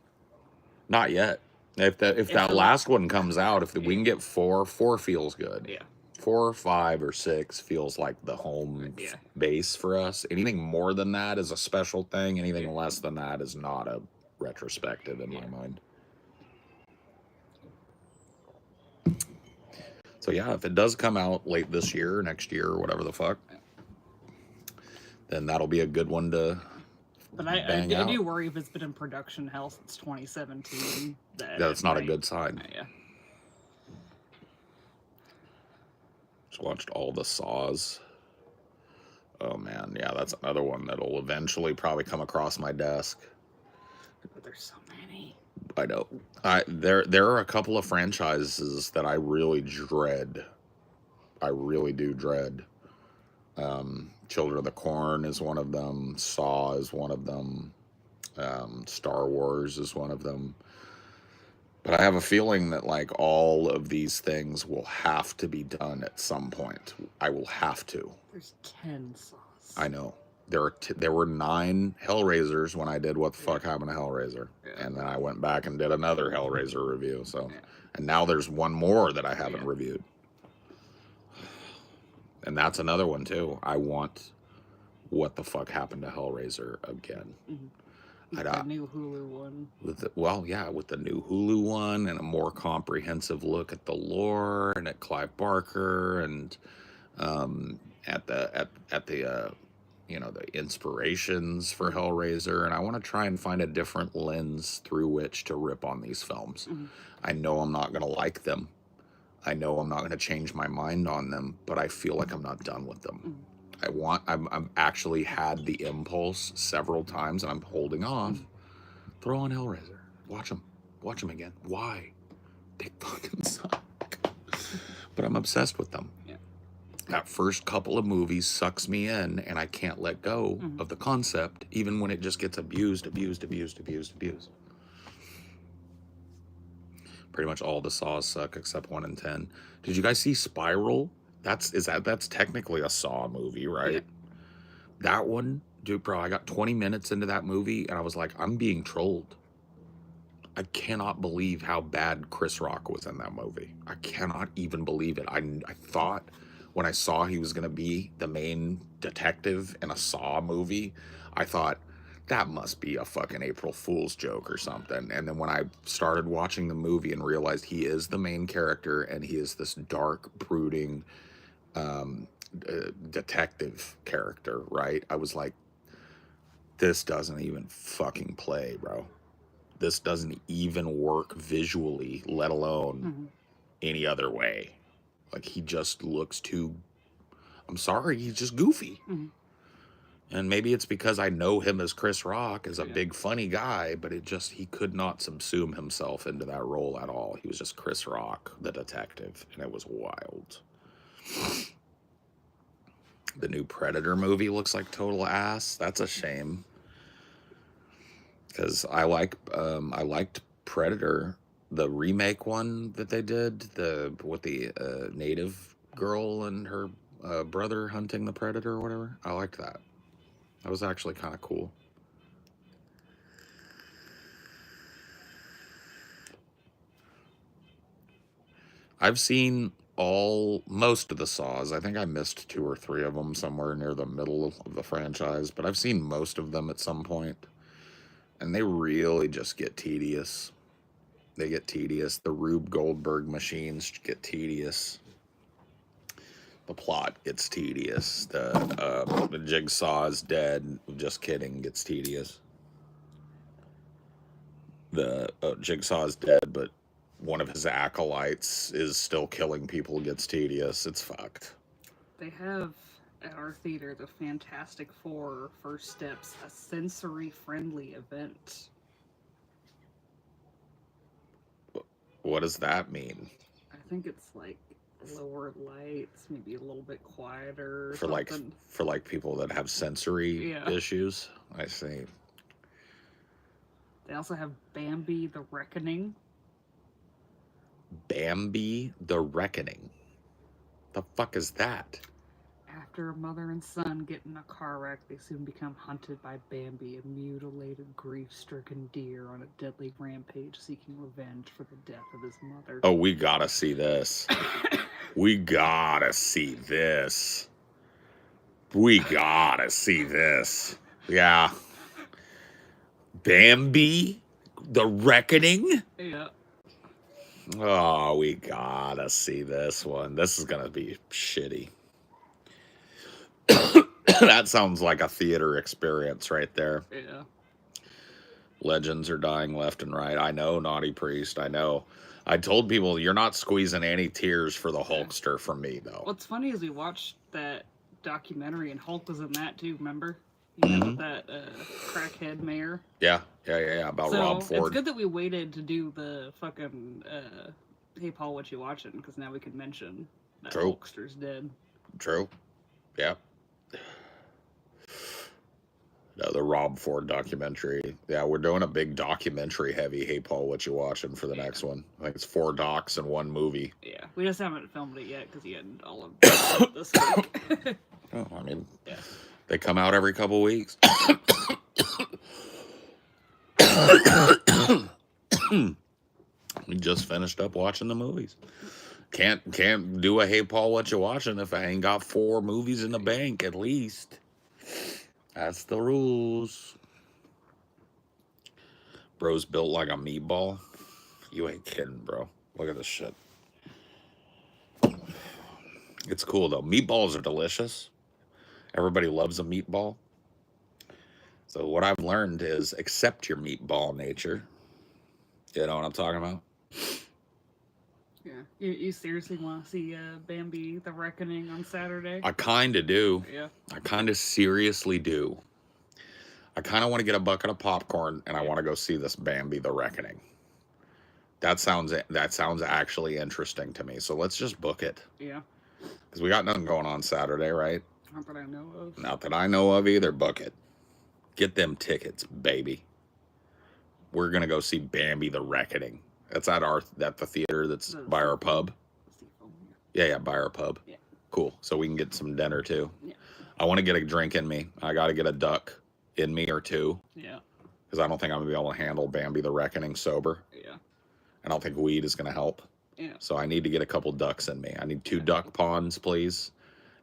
[SPEAKER 1] Not yet. If that last one comes out, we can get 4 feels good.
[SPEAKER 2] Yeah.
[SPEAKER 1] 4 or 5 or 6 feels like the home base for us. Anything more than that is a special thing. Anything less than that is not a retrospective in my mind. So yeah, if it does come out late this year, next year, or whatever the fuck, then that'll be a good one to.
[SPEAKER 2] But I do worry if it's been in production hell since 2017.
[SPEAKER 1] That's not a good sign.
[SPEAKER 2] Yeah.
[SPEAKER 1] Just watched all the Saws. Oh man, yeah, that's another one that'll eventually probably come across my desk.
[SPEAKER 2] But there's so many.
[SPEAKER 1] I know. There are a couple of franchises that I really dread. I really do dread. Children of the Corn is one of them. Saw is one of them. Star Wars is one of them. But I have a feeling that like all of these things will have to be done at some point. I will have to.
[SPEAKER 2] There's 10 Saws.
[SPEAKER 1] I know. There were 9 Hellraisers when I did What the Fuck Happened to Hellraiser. Yeah. And then I went back and did another Hellraiser review. So, and now there's one more that I haven't reviewed. And that's another one too. I want What the Fuck Happened to Hellraiser again.
[SPEAKER 2] With the new Hulu one.
[SPEAKER 1] With the new Hulu one and a more comprehensive look at the lore and at Clive Barker and at the the inspirations for Hellraiser. And I want to try and find a different lens through which to rip on these films. I know I'm not going to like them. I know I'm not going to change my mind on them, but I feel like I'm not done with them. I've actually had the impulse several times, and I'm holding off. Throw on Hellraiser. Watch them again. Why? They fucking suck. But I'm obsessed with them. Yeah. That first couple of movies sucks me in, and I can't let go of the concept, even when it just gets abused. Pretty much all the Saws suck except 1 and 10. Did you guys see Spiral? That's technically a Saw movie, right? Yeah. That one Dude, bro, I got 20 minutes into that movie and I was like, I'm being trolled. I cannot believe how bad Chris Rock was in that movie. I cannot even believe it. I thought when I saw he was going to be the main detective in a Saw movie, I thought that must be a fucking April Fool's joke or something. And then when I started watching the movie and realized he is the main character and he is this dark, brooding detective character, right? I was like, this doesn't even fucking play, bro. This doesn't even work visually, let alone any other way. Like, he just looks too, I'm sorry, he's just goofy. And maybe it's because I know him as Chris Rock, as a big funny guy, but he could not subsume himself into that role at all. He was just Chris Rock, the detective, and it was wild. The new Predator movie looks like total ass. That's a shame. Because I liked Predator, the remake one that they did, with the native girl and her brother hunting the predator or whatever. I liked that. That was actually kind of cool. I've seen most of the Saws. I think I missed 2 or 3 of them somewhere near the middle of the franchise, but I've seen most of them at some point, and they really just get tedious. They get tedious. The Rube Goldberg machines get tedious. The plot gets tedious. The Jigsaw is dead. Just kidding. Gets tedious. The Jigsaw is dead, but one of his acolytes is still killing people. Gets tedious. It's fucked.
[SPEAKER 2] They have at our theater the Fantastic Four First Steps, a sensory-friendly event.
[SPEAKER 1] What does that mean?
[SPEAKER 2] I think it's like lower lights, maybe a little bit quieter.
[SPEAKER 1] For like people that have sensory issues. I see.
[SPEAKER 2] They also have Bambi the Reckoning.
[SPEAKER 1] Bambi the Reckoning. The fuck is that?
[SPEAKER 2] After a mother and son get in a car wreck, they soon become hunted by Bambi, a mutilated, grief-stricken deer on a deadly rampage seeking revenge for the death of his mother.
[SPEAKER 1] Oh, we gotta see this. We gotta see this. We gotta see this. Yeah. Bambi the Reckoning?
[SPEAKER 2] Yeah.
[SPEAKER 1] Oh, we gotta see this one. This is gonna be shitty. That sounds like a theater experience right there.
[SPEAKER 2] Yeah.
[SPEAKER 1] Legends are dying left and right. I know, Naughty Priest. I know. I told people you're not squeezing any tears for the Hulkster from me, though.
[SPEAKER 2] What's funny is we watched that documentary and Hulk was in that too. Remember? You know, with that crackhead mayor.
[SPEAKER 1] Yeah. About Rob Ford.
[SPEAKER 2] It's good that we waited to do the fucking "Hey Paul, what you watching?" Because now we can mention that Hulkster's dead.
[SPEAKER 1] True. Yeah. No, the Rob Ford documentary. Yeah, we're doing a big documentary heavy. Hey, Paul, what you watching for the next one? I think it's 4 docs and 1 movie.
[SPEAKER 2] Yeah, we just haven't filmed it yet because he had all of this week.
[SPEAKER 1] Oh, I mean, they come out every couple weeks. We just finished up watching the movies. Can't do a Hey, Paul, what you watching if I ain't got 4 movies in the bank at least. That's the rules. Bro's built like a meatball. You ain't kidding, bro. Look at this shit. It's cool, though. Meatballs are delicious. Everybody loves a meatball. So what I've learned is accept your meatball nature. You know what I'm talking about?
[SPEAKER 2] Yeah. You seriously want to see Bambi the Reckoning on Saturday?
[SPEAKER 1] I kind of do.
[SPEAKER 2] Yeah.
[SPEAKER 1] I kind of seriously do. I kind of want to get a bucket of popcorn and I want to go see this Bambi the Reckoning. That sounds actually interesting to me. So let's just book it.
[SPEAKER 2] Yeah.
[SPEAKER 1] Because we got nothing going on Saturday, right?
[SPEAKER 2] Not that I know of.
[SPEAKER 1] Not that I know of either. Book it. Get them tickets, baby. We're going to go see Bambi the Reckoning. That's at the theater that's by our pub. Yeah, by our pub.
[SPEAKER 2] Yeah.
[SPEAKER 1] Cool. So we can get some dinner too.
[SPEAKER 2] Yeah.
[SPEAKER 1] I want to get a drink in me. I got to get a duck in me or two.
[SPEAKER 2] Yeah.
[SPEAKER 1] Because I don't think I'm going to be able to handle Bambi the Reckoning sober.
[SPEAKER 2] Yeah.
[SPEAKER 1] I don't think weed is going to help.
[SPEAKER 2] Yeah.
[SPEAKER 1] So I need to get a couple ducks in me. I need 2 duck ponds, please.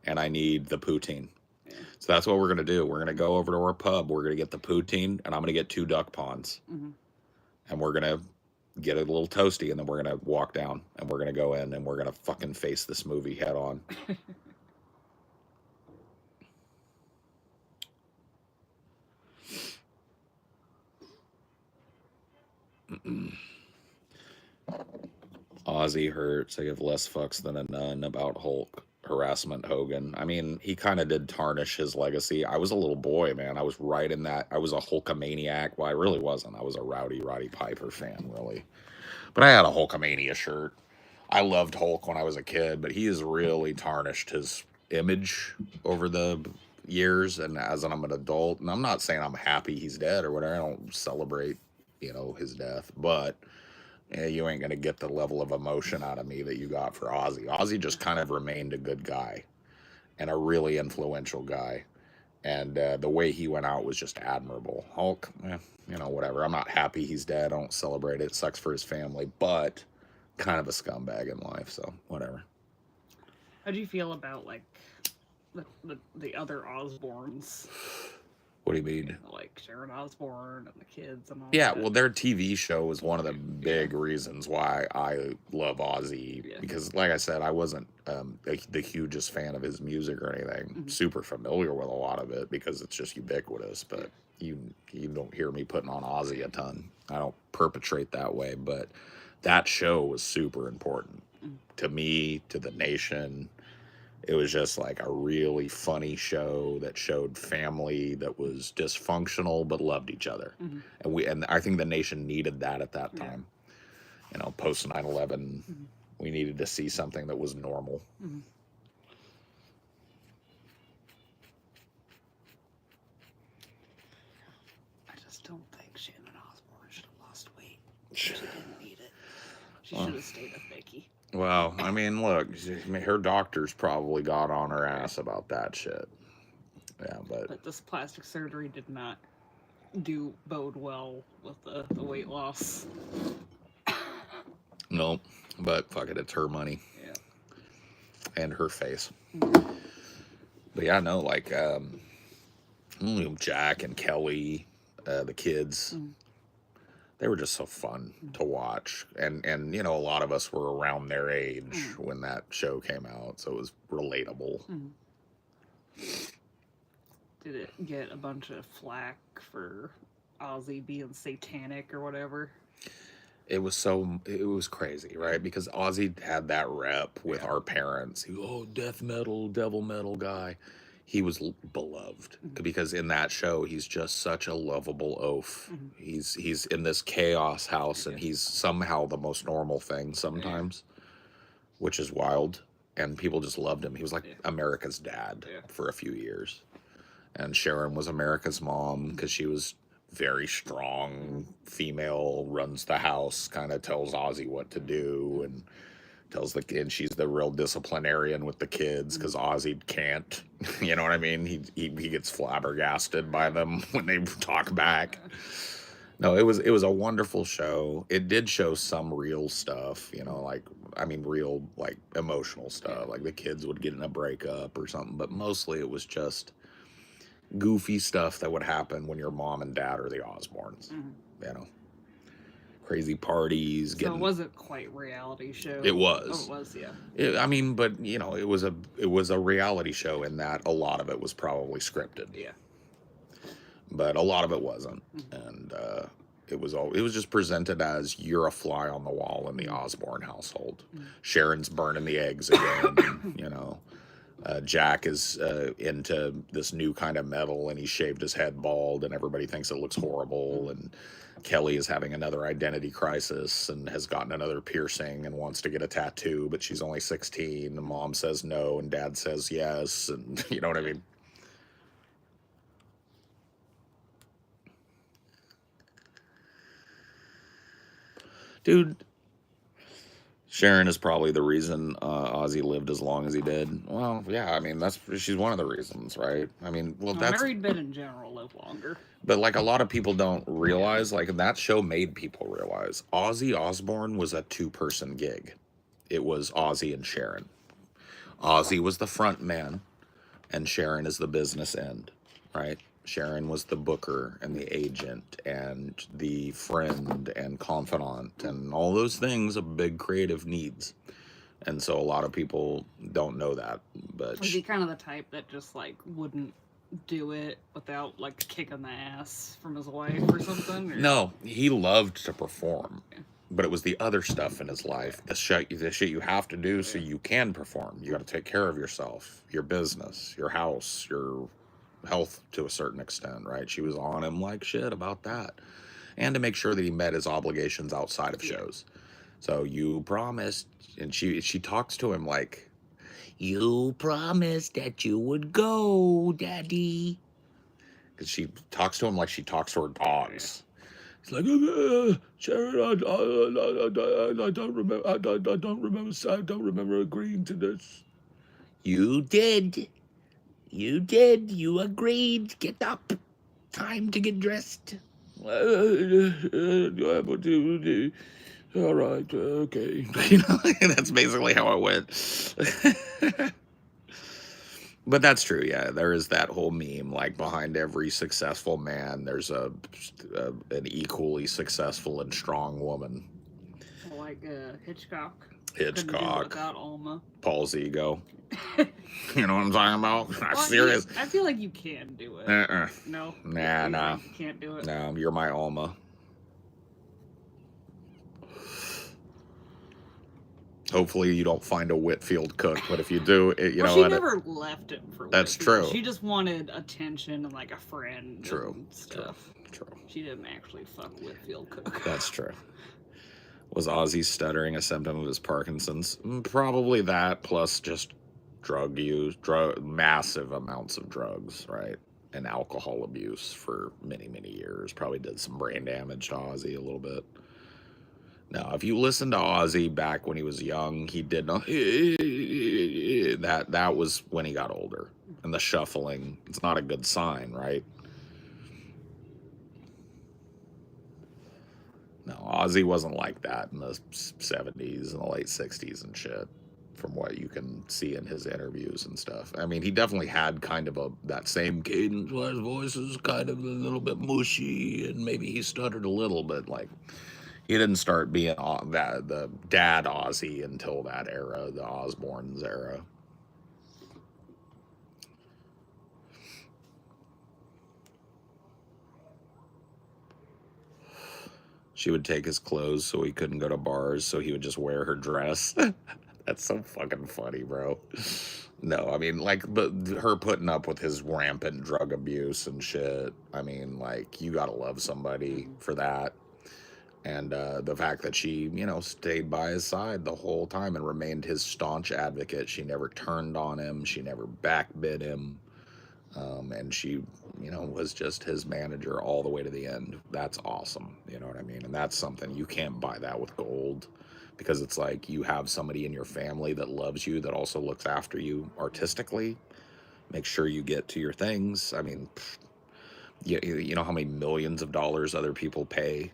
[SPEAKER 1] And I need the poutine. Yeah. So that's what we're going to do. We're going to go over to our pub. We're going to get the poutine, and I'm going to get 2 duck ponds. Mm-hmm. And we're going to get a little toasty, and then we're going to walk down, and we're going to go in, and we're going to fucking face this movie head on. Ozzy hurts. I give less fucks than a nun about Hulk harassment Hogan. I mean, he kind of did tarnish his legacy. I was a little boy, man. I was right in that. I was a Hulkamaniac. Well, I really wasn't. I was a Roddy Piper fan, really. But I had a Hulkamania shirt. I loved Hulk when I was a kid, but he has really tarnished his image over the years and as I'm an adult. And I'm not saying I'm happy he's dead or whatever. I don't celebrate, his death, but you ain't going to get the level of emotion out of me that you got for Ozzy. Ozzy just kind of remained a good guy and a really influential guy. And the way he went out was just admirable. Hulk, whatever. I'm not happy he's dead. I don't celebrate it. It sucks for his family, but kind of a scumbag in life, so whatever.
[SPEAKER 2] How do you feel about, like, the other Osbournes?
[SPEAKER 1] What do you mean?
[SPEAKER 2] Like Sharon Osbourne and the kids and all
[SPEAKER 1] Yeah,
[SPEAKER 2] that.
[SPEAKER 1] well, their TV show was one of the big reasons why I love Ozzy. Yeah. Because, like I said, I wasn't the hugest fan of his music or anything. Mm-hmm. Super familiar with a lot of it because it's just ubiquitous. But you don't hear me putting on Ozzy a ton. I don't perpetrate that way. But that show was super important to me, to the nation. It was just like a really funny show that showed family that was dysfunctional but loved each other. Mm-hmm. And I think the nation needed that at that time. Post 9/11, we needed to see something that was normal. Mm-hmm.
[SPEAKER 2] I just don't think Shannon Osbourne should have lost weight. She didn't need it. She should have stayed with Mickey.
[SPEAKER 1] Well, I mean, look, her doctors probably got on her ass about that shit. Yeah,
[SPEAKER 2] but this plastic surgery did not bode well with the weight loss.
[SPEAKER 1] No, but fuck it, it's her money. Yeah. And her face. But yeah, no, like Jack and Kelly, the kids. They were just so fun to watch. And a lot of us were around their age when that show came out, so it was relatable.
[SPEAKER 2] Did it get a bunch of flack for Ozzy being satanic or whatever?
[SPEAKER 1] It was crazy, right? Because Ozzy had that rep with our parents. Death metal, devil metal guy. He was beloved because in that show he's just such a lovable oaf. He's in this chaos house and he's somehow the most normal thing sometimes, which is wild. And people just loved him. He was like America's dad for a few years. And Sharon was America's mom because she was very strong, female, runs the house, kind of tells Ozzy what to do and tells the kid she's the real disciplinarian with the kids because Ozzy can't. You know what I mean? He gets flabbergasted by them when they talk back. No, it was a wonderful show. It did show some real stuff, real like emotional stuff. Like the kids would get in a breakup or something, but mostly it was just goofy stuff that would happen when your mom and dad are the Osbournes. Crazy parties.
[SPEAKER 2] So it wasn't quite reality show.
[SPEAKER 1] It was.
[SPEAKER 2] Oh, it was, yeah.
[SPEAKER 1] It was a reality show in that a lot of it was probably scripted.
[SPEAKER 2] Yeah.
[SPEAKER 1] But a lot of it wasn't, and it was just presented as you're a fly on the wall in the Osbourne household. Sharon's burning the eggs again. Jack is into this new kind of metal, and he shaved his head bald, and everybody thinks it looks horrible. And Kelly is having another identity crisis and has gotten another piercing and wants to get a tattoo, but she's only 16. And mom says no, and dad says yes, and you know what I mean? Dude, Sharon is probably the reason Ozzy lived as long as he did. Well, yeah, I mean she's one of the reasons, right? I mean, well, that's
[SPEAKER 2] married men in general live longer.
[SPEAKER 1] but like a lot of people don't realize, like that show made people realize Ozzy Osbourne was a two-person gig. It was Ozzy and Sharon. Ozzy was the front man, and Sharon is the business end, right? Sharon was the booker and the agent and the friend and confidant and all those things of big creative needs. And so a lot of people don't know that. But
[SPEAKER 2] Was he kind of the type that just like wouldn't do it without like kicking the ass from his wife or something? Or?
[SPEAKER 1] No, he loved to perform. Okay. But it was the other stuff in his life, the shit you have to do so you can perform. You got to take care of yourself, your business, your house, your health to a certain extent, right? She was on him like shit about that. And to make sure that he met his obligations outside of shows. So you promised, and she talks to him like, you promised that you would go, Daddy. Because she talks to him like she talks to her dogs. It's like, Sharon, I don't remember. I don't remember agreeing to this. You did. You did. You agreed. Get up. Time to get dressed. All right. Okay. You know, that's basically how it went. But that's true, yeah. There is that whole meme, like behind every successful man, there's an equally successful and strong woman.
[SPEAKER 2] Like Hitchcock.
[SPEAKER 1] Hitchcock.
[SPEAKER 2] Without Alma.
[SPEAKER 1] Paul's ego. You know what I'm talking about? I'm serious.
[SPEAKER 2] I feel like you can do it. No.
[SPEAKER 1] Nah.
[SPEAKER 2] You can't do it.
[SPEAKER 1] No, you're my Alma. Hopefully you don't find a Whitfield cook, but if you do, you know.
[SPEAKER 2] She never left him for
[SPEAKER 1] That's
[SPEAKER 2] Whitfield.
[SPEAKER 1] true.
[SPEAKER 2] She just wanted attention and like a friend.
[SPEAKER 1] True.
[SPEAKER 2] And stuff.
[SPEAKER 1] True.
[SPEAKER 2] She didn't actually fuck Whitfield cook.
[SPEAKER 1] That's true. Was Ozzy stuttering a symptom of his Parkinson's? Probably that, plus just drug use, massive amounts of drugs, right? And alcohol abuse for many, many years. Probably did some brain damage to Ozzy a little bit. Now, if you listen to Ozzy back when he was young, he did not. That was when he got older. And the shuffling, it's not a good sign, right? No, Ozzy wasn't like that in the 70s and the late 60s and shit, from what you can see in his interviews and stuff. I mean, he definitely had kind of that same cadence where his voice was kind of a little bit mushy, and maybe he stuttered a little bit. Like, he didn't start being the dad Ozzy until that era, the Osbournes era. She would take his clothes so he couldn't go to bars, so he would just wear her dress. That's so fucking funny, bro. No, I mean, like, but her putting up with his rampant drug abuse and shit. I mean, like, you gotta love somebody for that. And the fact that she, you know, stayed by his side the whole time and remained his staunch advocate. She never turned on him. She never backbid him. And she, you know, was just his manager all the way to the end. That's awesome. You know what I mean? And that's something you can't buy that with gold, because it's like you have somebody in your family that loves you, that also looks after you artistically. Make sure you get to your things. I mean, you know how many millions of dollars other people pay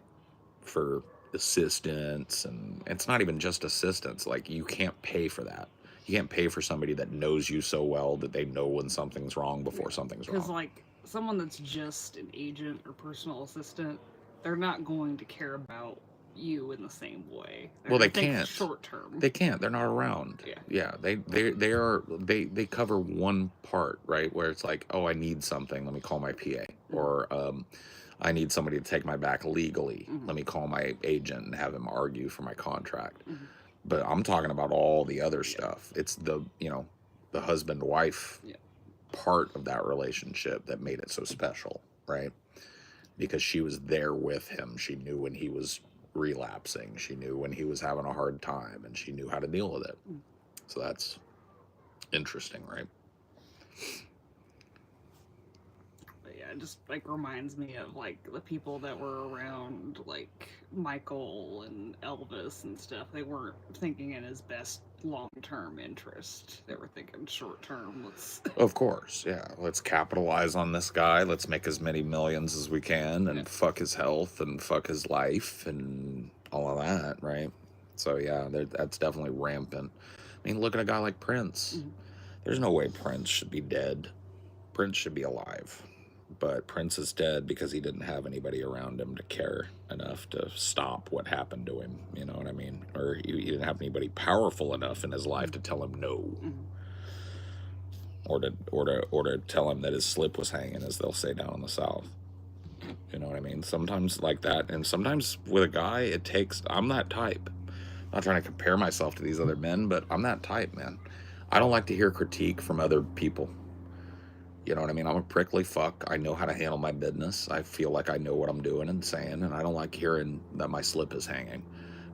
[SPEAKER 1] for assistants, and it's not even just assistants. Like, you can't pay for that. You can't pay for somebody that knows you so well that they know when something's wrong before something's wrong.
[SPEAKER 2] Because, like, someone that's just an agent or personal assistant, they're not going to care about you in the same way.
[SPEAKER 1] Well, they can't.
[SPEAKER 2] Short term.
[SPEAKER 1] They can't. They're not around. Yeah. They cover one part, right? Where it's like, oh, I need something. Let me call my PA. Or I need somebody to take my back legally. Let me call my agent and have him argue for my contract. But I'm talking about all the other stuff. It's the husband-wife part of that relationship that made it so special, right? Because she was there with him. She knew when he was relapsing. She knew when he was having a hard time, and she knew how to deal with it. So that's interesting, right?
[SPEAKER 2] But yeah, it just like reminds me of like the people that were around like Michael and Elvis and stuff. They weren't thinking in his best long-term interest. They were thinking short-term. Let's
[SPEAKER 1] Of course, yeah. Let's capitalize on this guy. Let's make as many millions as we can and fuck his health and fuck his life and all of that, right? So, yeah, that's definitely rampant. I mean, look at a guy like Prince. There's no way Prince should be dead. Prince should be alive. But Prince is dead because he didn't have anybody around him to care enough to stop what happened to him. You know what I mean? Or he didn't have anybody powerful enough in his life to tell him no. Or to tell him that his slip was hanging, as they'll say down in the South. You know what I mean? Sometimes like that, and sometimes with a guy, it takes. I'm that type. I'm not trying to compare myself to these other men, but I'm that type, man. I don't like to hear critique from other people. You know what I mean? I'm a prickly fuck. I know how to handle my business. I feel like I know what I'm doing and saying, and I don't like hearing that my slip is hanging.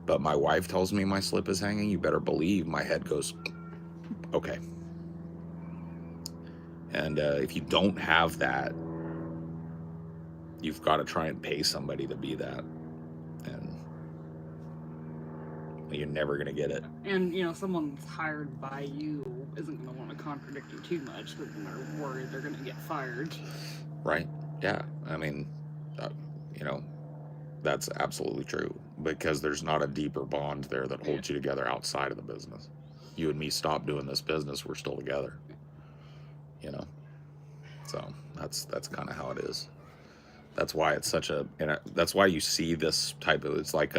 [SPEAKER 1] But my wife tells me my slip is hanging, you better believe my head goes, okay. And if you don't have that, you've got to try and pay somebody to be that. And you're never going to get it.
[SPEAKER 2] And, you know, someone that's hired by you isn't going to want to contradict you too much, because they're worried they're going to get fired.
[SPEAKER 1] Right. Yeah. I mean, you know, that's absolutely true. Because there's not a deeper bond there that holds you together outside of the business. You and me stop doing this business, we're still together. You know? So that's kind of how it is. That's why it's such a, you know, that's why you see this type of, it's like,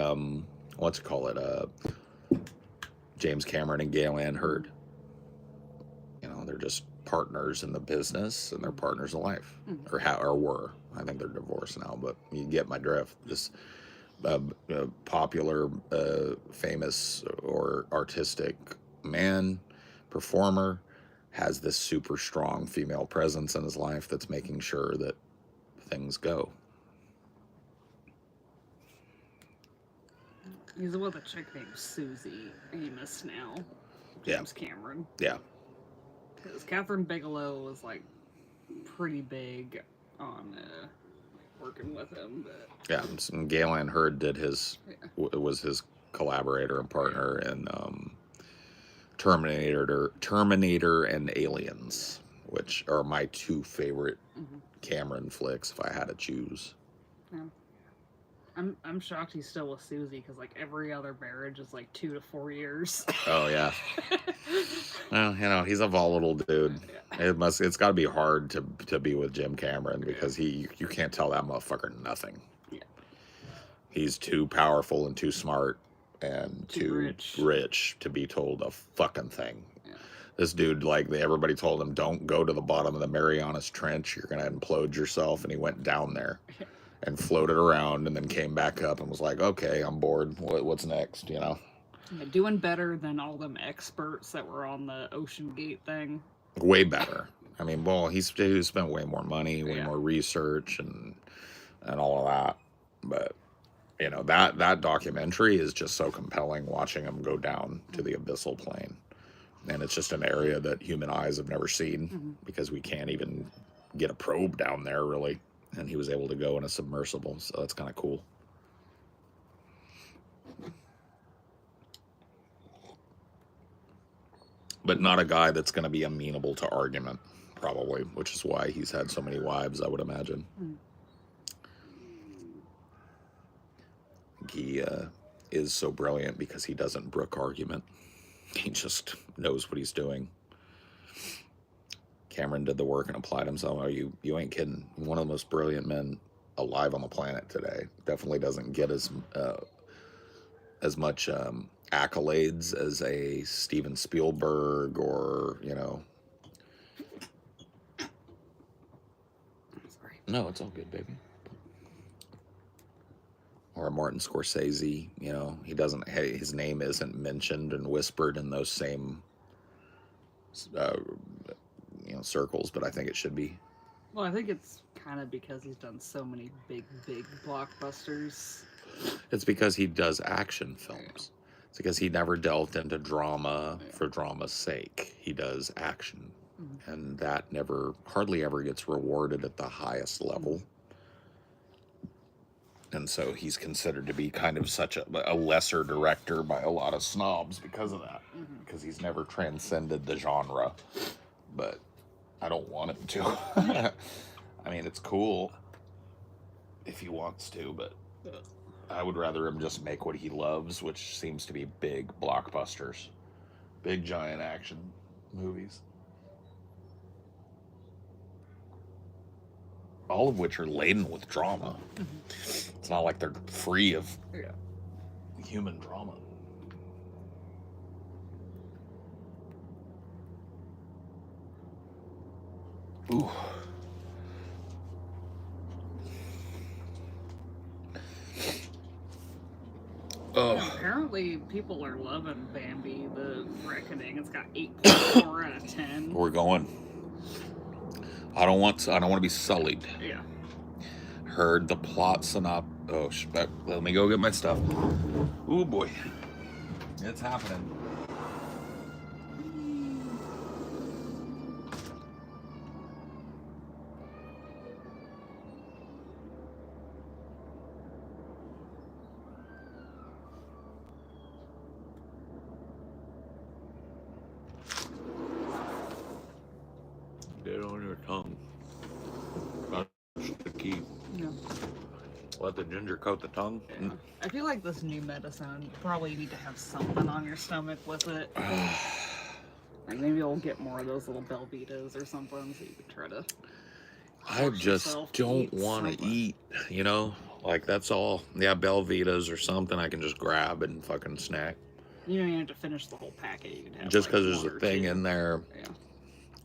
[SPEAKER 1] what's it call it? James Cameron and Gail Ann Hurd. You know, they're just partners in the business and they're partners in life. Or were. I think they're divorced now, but you get my drift. This popular, famous, or artistic man, performer, has this super strong female presence in his life that's making sure that things go.
[SPEAKER 2] He's with a chick named Susie Amos now. James Cameron.
[SPEAKER 1] Yeah.
[SPEAKER 2] Because Catherine Bigelow was like pretty big on working with him. But
[SPEAKER 1] yeah, and Gail Ann Hurd did was his collaborator and partner in Terminator and Aliens, which are my two favorite Cameron flicks if I had to choose.
[SPEAKER 2] Yeah. I'm shocked he's still with Susie, because like every other marriage is like 2 to 4 years.
[SPEAKER 1] Oh yeah. Well, you know, he's a volatile dude. Yeah. It's got to be hard to be with Jim Cameron, because you can't tell that motherfucker nothing. Yeah. He's too powerful and too smart and too rich to be told a fucking thing. Yeah. This dude, like, everybody told him, don't go to the bottom of the Marianas Trench, you're gonna implode yourself, and he went down there. And floated around and then came back up and was like, okay, I'm bored. What's next, you know?
[SPEAKER 2] Yeah, doing better than all them experts that were on the Ocean Gate thing.
[SPEAKER 1] Way better. I mean, well, he spent way more money, way more research and all of that. But, you know, that documentary is just so compelling, watching him go down to the abyssal plain. And it's just an area that human eyes have never seen, because we can't even get a probe down there, really. And he was able to go in a submersible, so that's kind of cool. But not a guy that's going to be amenable to argument, probably, which is why he's had so many wives, I would imagine. He is so brilliant because he doesn't brook argument. He just knows what he's doing. Cameron did the work and applied himself. Oh, you ain't kidding. One of the most brilliant men alive on the planet today. Definitely doesn't get as much accolades as a Steven Spielberg or, you know.
[SPEAKER 2] Sorry.
[SPEAKER 1] No, it's all good, baby. Or a Martin Scorsese, you know. He doesn't. His name isn't mentioned and whispered in those same circles, but I think it should be.
[SPEAKER 2] Well, I think it's kind of because he's done so many big blockbusters.
[SPEAKER 1] It's because he does action films. It's because he never delved into drama for drama's sake. He does action. and that hardly ever gets rewarded at the highest level. And so he's considered to be kind of such a lesser director by a lot of snobs because of that, because he's never transcended the genre. But I don't want him to. I mean, it's cool if he wants to, but I would rather him just make what he loves, which seems to be big blockbusters, big giant action movies. All of which are laden with drama. It's not like they're free of human drama. Ooh.
[SPEAKER 2] Apparently, people are loving Bambi: The Reckoning. It's got 8.4 out of 10.
[SPEAKER 1] We're going. I don't want to be sullied.
[SPEAKER 2] Yeah.
[SPEAKER 1] Heard the plot synopsis. Oh, let me go get my stuff. Ooh boy, it's happening. Get it on your tongue. That's the key.
[SPEAKER 2] Yeah.
[SPEAKER 1] Let the ginger coat the tongue.
[SPEAKER 2] Yeah. I feel like this new medicine, you probably need to have something on your stomach with it. Like maybe you'll get more of those little Belvitas or something, so you can try to.
[SPEAKER 1] I just don't want to eat, you know? Like, that's all. Yeah, Belvitas or something I can just grab and fucking snack.
[SPEAKER 2] You don't even have to finish the whole packet. You can have
[SPEAKER 1] just because
[SPEAKER 2] like
[SPEAKER 1] there's a thing in there,
[SPEAKER 2] yeah.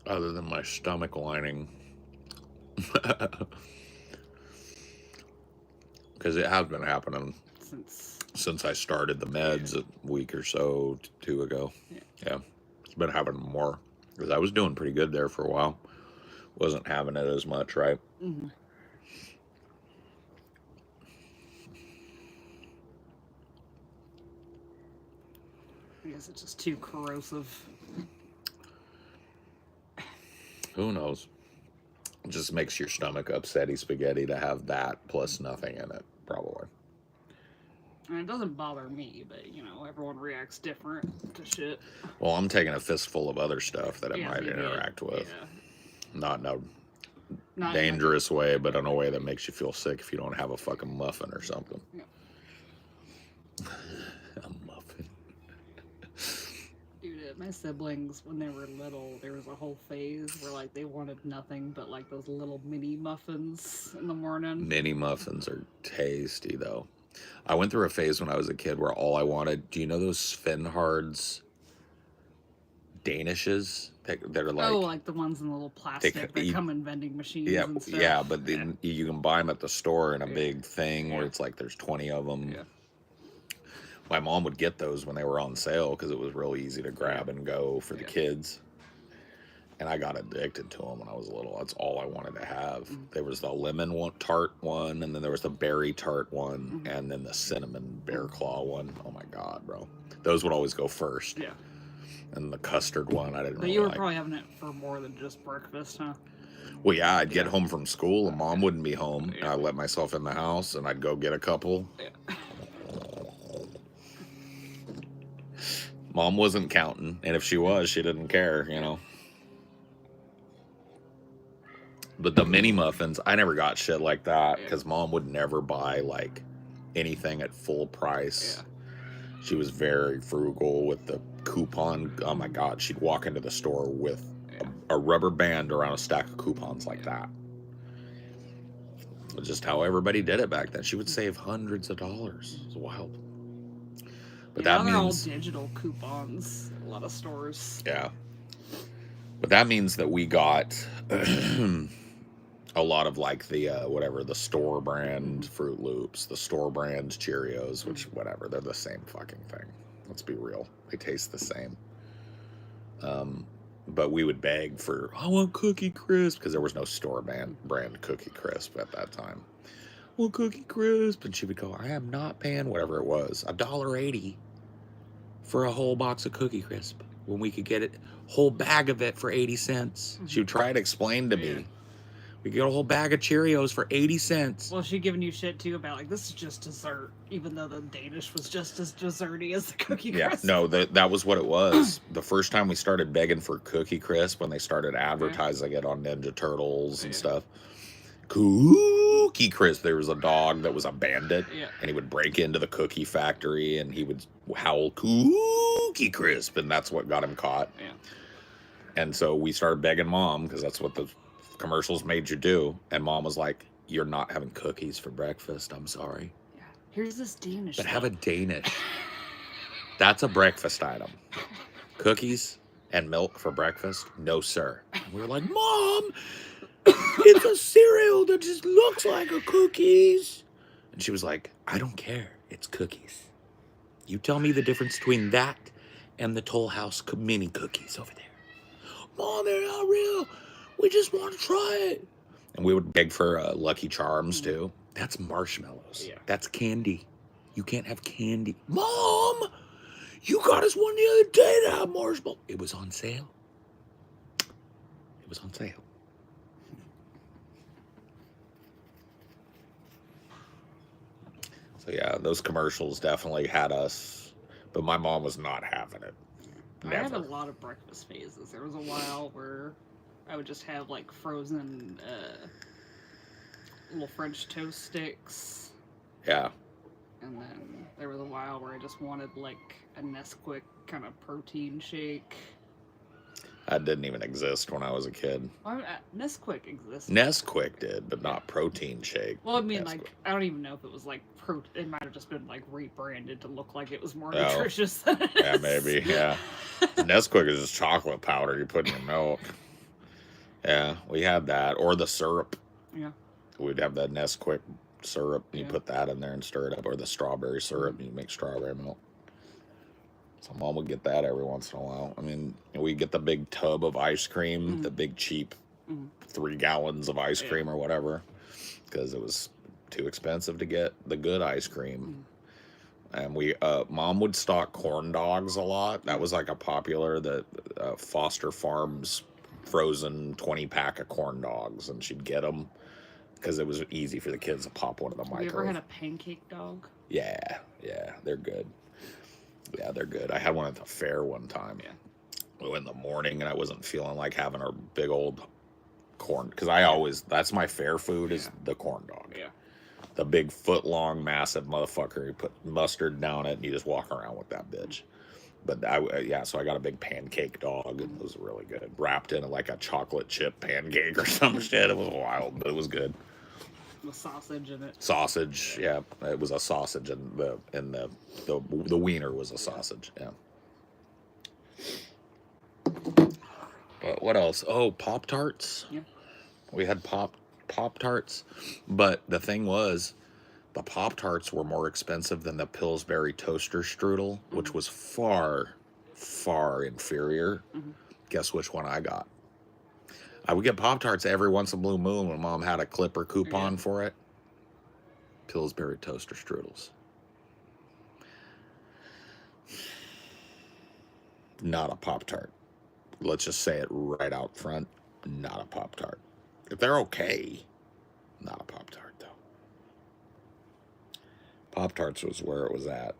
[SPEAKER 1] Other than my stomach lining. Because it has been happening since I started the meds a week or so, 2 ago. Yeah. It's been happening more. Because I was doing pretty good there for a while. Wasn't having it as much, right?
[SPEAKER 2] Mm-hmm. I guess it's just too corrosive.
[SPEAKER 1] Who knows? It just makes your stomach upsetty spaghetti to have that plus nothing in it, probably.
[SPEAKER 2] And it doesn't bother me, but, you know, everyone reacts different to shit.
[SPEAKER 1] Well, I'm taking a fistful of other stuff that it might interact with.
[SPEAKER 2] Yeah.
[SPEAKER 1] Not in a dangerous way, but in a way that makes you feel sick if you don't have a fucking muffin or something.
[SPEAKER 2] Yeah.
[SPEAKER 1] A muffin.
[SPEAKER 2] Dude, my siblings, when they were little, there was a whole phase where, like, they wanted nothing but, like, those little mini muffins in the morning.
[SPEAKER 1] Mini muffins are tasty, though. I went through a phase when I was a kid where all I wanted... Do you know those Svenhard's Danishes? That are like...
[SPEAKER 2] Oh, like the ones in the little plastic that come in vending machines and stuff.
[SPEAKER 1] Yeah, but you can buy them at the store in a big thing where it's like there's 20 of them.
[SPEAKER 2] Yeah.
[SPEAKER 1] My mom would get those when they were on sale because it was real easy to grab and go for the kids. And I got addicted to them when I was little. That's all I wanted to have. There was the lemon tart one, and then there was the berry tart one, and then the cinnamon bear claw one. Oh my God, bro. Those would always go first.
[SPEAKER 2] Yeah.
[SPEAKER 1] And the custard one, I didn't really
[SPEAKER 2] But you were probably having it for more than just breakfast, huh?
[SPEAKER 1] Well, yeah, I'd get home from school, and Mom wouldn't be home. And I'd let myself in the house, and I'd go get a couple.
[SPEAKER 2] Yeah.
[SPEAKER 1] Mom wasn't counting, and if she was, she didn't care, you know. But the mini muffins, I never got shit like that because Mom would never buy like anything at full price. Yeah. She was very frugal with the coupon. Oh my God, she'd walk into the store with a rubber band around a stack of coupons like that. It's just how everybody did it back then. She would save hundreds of dollars. It was wild. But that means
[SPEAKER 2] they're all digital coupons. A lot of stores.
[SPEAKER 1] Yeah. But that means that we got a lot of like the the store brand Fruit Loops, the store brand Cheerios, which whatever, they're the same fucking thing. Let's be real. They taste the same. But we would beg for, I want Cookie Crisp, because there was no store brand Cookie Crisp at that time. Well, Cookie Crisp. And she would go, I am not paying whatever it was, $1.80 for a whole box of Cookie Crisp. when we could get a whole bag of it for 80 cents. She would try to explain to me. We could get a whole bag of Cheerios for 80 cents.
[SPEAKER 2] Well, she giving you shit too about like, this is just dessert, even though the Danish was just as desserty as the Cookie Crisp.
[SPEAKER 1] Yeah, no, that was what it was. The first time we started begging for Cookie Crisp, when they started advertising it on Ninja Turtles and stuff. Cookie Crisp. There was a dog that was a bandit, and he would break into the cookie factory, and he would howl Cookie Crisp, and that's what got him caught.
[SPEAKER 2] Yeah.
[SPEAKER 1] And so we started begging Mom, because that's what the commercials made you do, and Mom was like, "You're not having cookies for breakfast. I'm sorry.
[SPEAKER 2] Yeah. Here's this Danish.
[SPEAKER 1] But have a Danish. That's a breakfast item. Cookies and milk for breakfast? No, sir." And we were like, "Mom, it's a cereal that just looks like a cookies." And she was like, "I don't care. It's cookies. You tell me the difference between that and the Toll House mini cookies over there." "Mom, they're not real. We just want to try it." And we would beg for Lucky Charms, too. That's marshmallows. Yeah. That's candy. You can't have candy. "Mom, you got us one the other day to have marshmallow." It was on sale. It was on sale. So, yeah, those commercials definitely had us. But my mom was not having it. Never.
[SPEAKER 2] I had a lot of breakfast phases. There was a while where I would just have like frozen little French toast sticks.
[SPEAKER 1] Yeah.
[SPEAKER 2] And then there was a while where I just wanted like a Nesquik kind of protein shake.
[SPEAKER 1] That didn't even exist when I was a kid.
[SPEAKER 2] Well, Nesquik existed.
[SPEAKER 1] Nesquik did, but not protein shake.
[SPEAKER 2] Well, I mean,
[SPEAKER 1] Nesquik.
[SPEAKER 2] like, I don't even know if it was like it might have just been like rebranded to look like it was more nutritious than it is.
[SPEAKER 1] Yeah, maybe, yeah. Nesquik is just chocolate powder you put in your milk. Yeah, we had that. Or the syrup.
[SPEAKER 2] Yeah.
[SPEAKER 1] We'd have that Nesquik syrup, and you put that in there and stir it up. Or the strawberry syrup, and you make strawberry milk. So Mom would get that every once in a while. I mean, we'd get the big tub of ice cream, the big cheap 3 gallons of ice cream or whatever, because it was too expensive to get the good ice cream. And Mom would stock corn dogs a lot. That was like a popular, Foster Farms frozen 20-pack of corn dogs, and she'd get them because it was easy for the kids to pop one of the microwave.
[SPEAKER 2] Have you ever had a pancake dog?
[SPEAKER 1] Yeah, they're good. Yeah, they're good. I had one at the fair one time. Yeah. In the morning, and I wasn't feeling like having a big old corn, because that's my fair food is the corn dog.
[SPEAKER 2] Yeah.
[SPEAKER 1] The big foot-long, massive motherfucker. You put mustard down it, and you just walk around with that bitch. But so I got a big pancake dog, and it was really good. Wrapped in like a chocolate chip pancake or some shit. It was wild, but it was good.
[SPEAKER 2] With sausage in it.
[SPEAKER 1] Sausage, yeah. It was a sausage, and the wiener was a sausage, yeah. But what else? Oh, Pop-Tarts.
[SPEAKER 2] Yeah.
[SPEAKER 1] We had Pop-Tarts, but the thing was, the Pop-Tarts were more expensive than the Pillsbury toaster strudel, which was far, far inferior. Guess which one I got? I would get Pop-Tarts every once in a blue moon when Mom had a Clipper coupon for it. Pillsbury toaster strudels. Not a Pop-Tart. Let's just say it right out front. Not a Pop-Tart. If they're okay, not a Pop-Tart, though. Pop-Tarts was where it was at.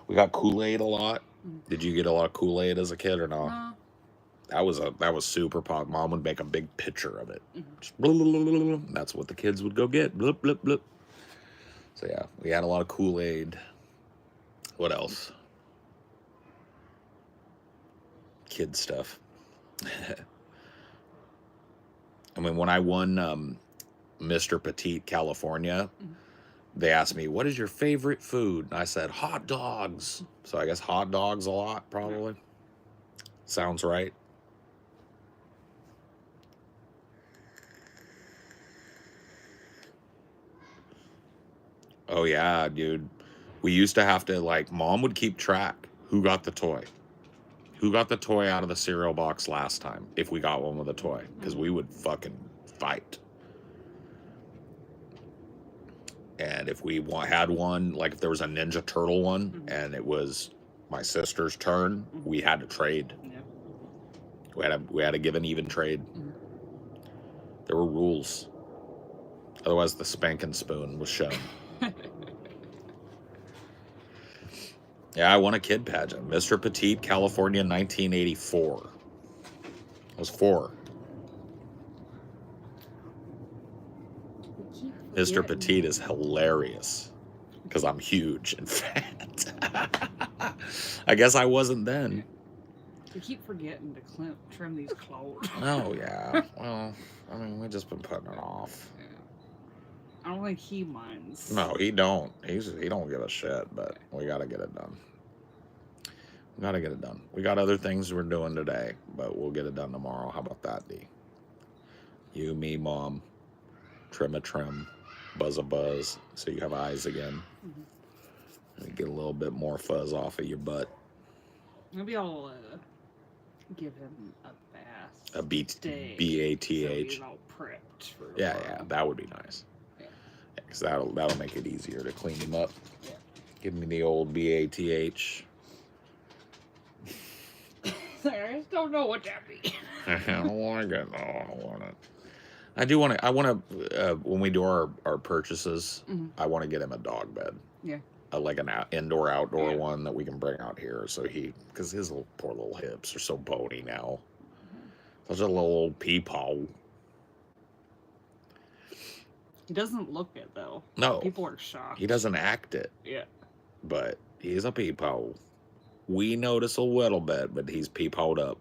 [SPEAKER 1] We got Kool-Aid a lot. Did you get a lot of Kool-Aid as a kid or not?
[SPEAKER 2] No.
[SPEAKER 1] That was super pop. Mom would make a big pitcher of it. Just blah, blah, blah, blah, blah. That's what the kids would go get. Blip, blip, blip. So yeah, we had a lot of Kool-Aid. What else? Kid stuff. I mean, when I won Mr. Petite California, they asked me, "What is your favorite food?" And I said, "Hot dogs." So I guess hot dogs a lot, probably. Sounds right. Oh, yeah, dude. We used to have to, like, Mom would keep track. Who got the toy? Who got the toy out of the cereal box last time, if we got one with a toy? Because we would fucking fight. And if we had one, like if there was a Ninja Turtle one, and it was my sister's turn, we had to trade.
[SPEAKER 2] Yeah.
[SPEAKER 1] We had to give an even trade.
[SPEAKER 2] Mhm.
[SPEAKER 1] There were rules. Otherwise, the spanking spoon was shown. Yeah, I won a kid pageant. Mr. Petite, California, 1984. I was 4. Mr. Petite is hilarious because I'm huge and fat. I guess I wasn't then.
[SPEAKER 2] We keep forgetting to trim these clothes.
[SPEAKER 1] Oh, yeah. Well, I mean, we've just been putting it off.
[SPEAKER 2] Yeah. I don't think he minds.
[SPEAKER 1] No, he don't. He don't give a shit, but we got to get it done. We got to get it done. We got other things we're doing today, but we'll get it done tomorrow. How about that, D? You, me, Mom. Trim a trim. Buzz a buzz. So you have eyes again. Mm-hmm. And get a little bit more fuzz off of your butt.
[SPEAKER 2] Maybe I'll give him a bath.
[SPEAKER 1] A BATH.
[SPEAKER 2] So he's all prepped for
[SPEAKER 1] yeah, that would be nice. Yeah, because that'll make it easier to clean him up.
[SPEAKER 2] Yeah.
[SPEAKER 1] Give me the old BATH.
[SPEAKER 2] I just don't know what that means.
[SPEAKER 1] I don't like it. No, I don't want it. I want to, when we do our purchases, I want to get him a dog bed.
[SPEAKER 2] Yeah.
[SPEAKER 1] Like an indoor-outdoor one that we can bring out here. So because his poor little hips are so bony now. Such a little old peepaw.
[SPEAKER 2] He doesn't look it, though.
[SPEAKER 1] No.
[SPEAKER 2] People are shocked.
[SPEAKER 1] He doesn't act it.
[SPEAKER 2] Yeah.
[SPEAKER 1] But he's a peepaw. We notice a little bit, but he's peepawed up.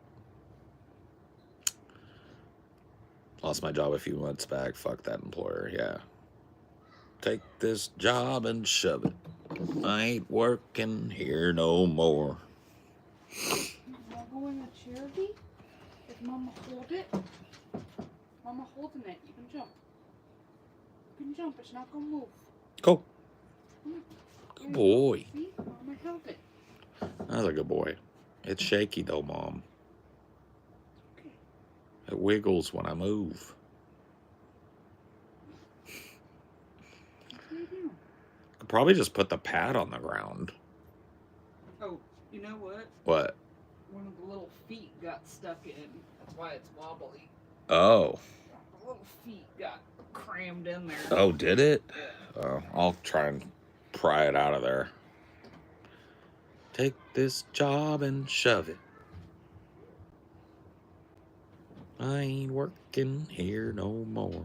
[SPEAKER 1] Lost my job a few months back. Fuck that employer. Yeah. Take this job and shove it. I ain't working here no more.
[SPEAKER 2] Mama going to charity? If Mama hold it? Mama holding it. You can jump. You can jump. It's not going to move.
[SPEAKER 1] Go. Good boy.
[SPEAKER 2] See? Mama held it.
[SPEAKER 1] That's a good boy. It's shaky though, Mom.
[SPEAKER 2] Okay.
[SPEAKER 1] It wiggles when I move. Could probably just put the pad on the ground.
[SPEAKER 2] Oh, you know what?
[SPEAKER 1] What?
[SPEAKER 2] One of the little feet got stuck in. That's why it's wobbly.
[SPEAKER 1] Oh.
[SPEAKER 2] The little feet got crammed in there.
[SPEAKER 1] Oh, did it?
[SPEAKER 2] Yeah.
[SPEAKER 1] Oh, I'll try and pry it out of there. Take this job and shove it. I ain't working here no more.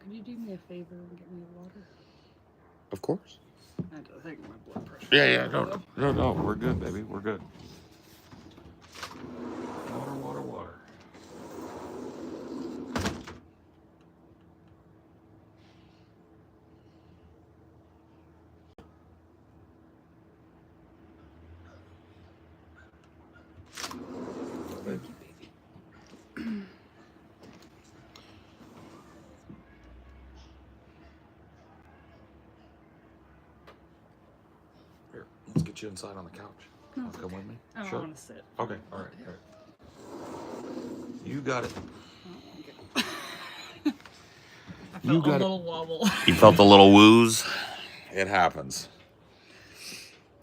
[SPEAKER 2] Can you do me a favor and get me a water?
[SPEAKER 1] Of course.
[SPEAKER 2] I had to think my blood pressure.
[SPEAKER 1] Yeah, no, we're good, baby, we're good. Water.
[SPEAKER 2] Thank you, baby.
[SPEAKER 1] Here, let's get you inside on the couch.
[SPEAKER 2] No,
[SPEAKER 1] Wanna come with me?
[SPEAKER 2] I don't
[SPEAKER 1] Sure.
[SPEAKER 2] want to sit.
[SPEAKER 1] Okay, all right. You got it.
[SPEAKER 2] I felt a little wobble.
[SPEAKER 1] You felt a little wooze? It happens.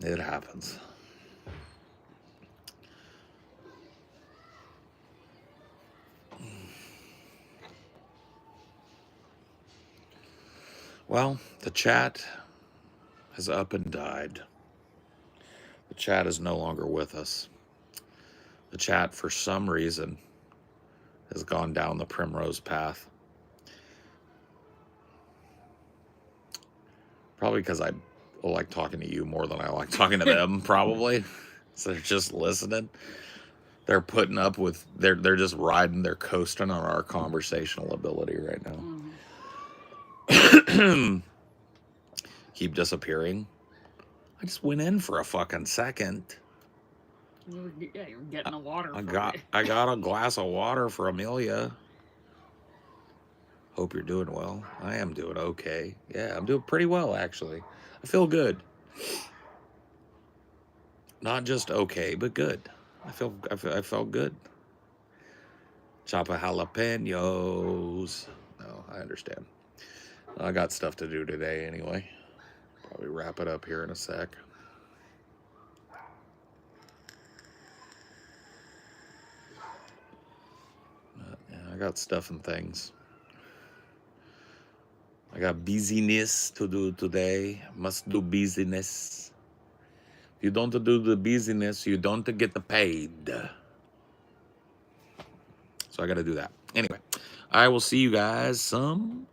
[SPEAKER 1] It happens. Well, the chat has up and died. The chat is no longer with us. The chat, for some reason, has gone down the primrose path. Probably because I like talking to you more than I like talking to them, probably. So they're just listening. They're putting up with, they're just riding, they're coasting on our conversational ability right now. Keep disappearing. I just went in for a fucking second.
[SPEAKER 2] You're getting a water.
[SPEAKER 1] I got a glass of water for Amelia. Hope you're doing well. I am doing okay. Yeah, I'm doing pretty well, actually. I feel good. Not just okay, but good. I felt good. Chop a jalapenos. No, I understand. I got stuff to do today anyway. Probably wrap it up here in a sec. Yeah, I got stuff and things. I got busyness to do today. Must do busyness. If you don't do the busyness, you don't get the paid. So I got to do that. Anyway, I will see you guys some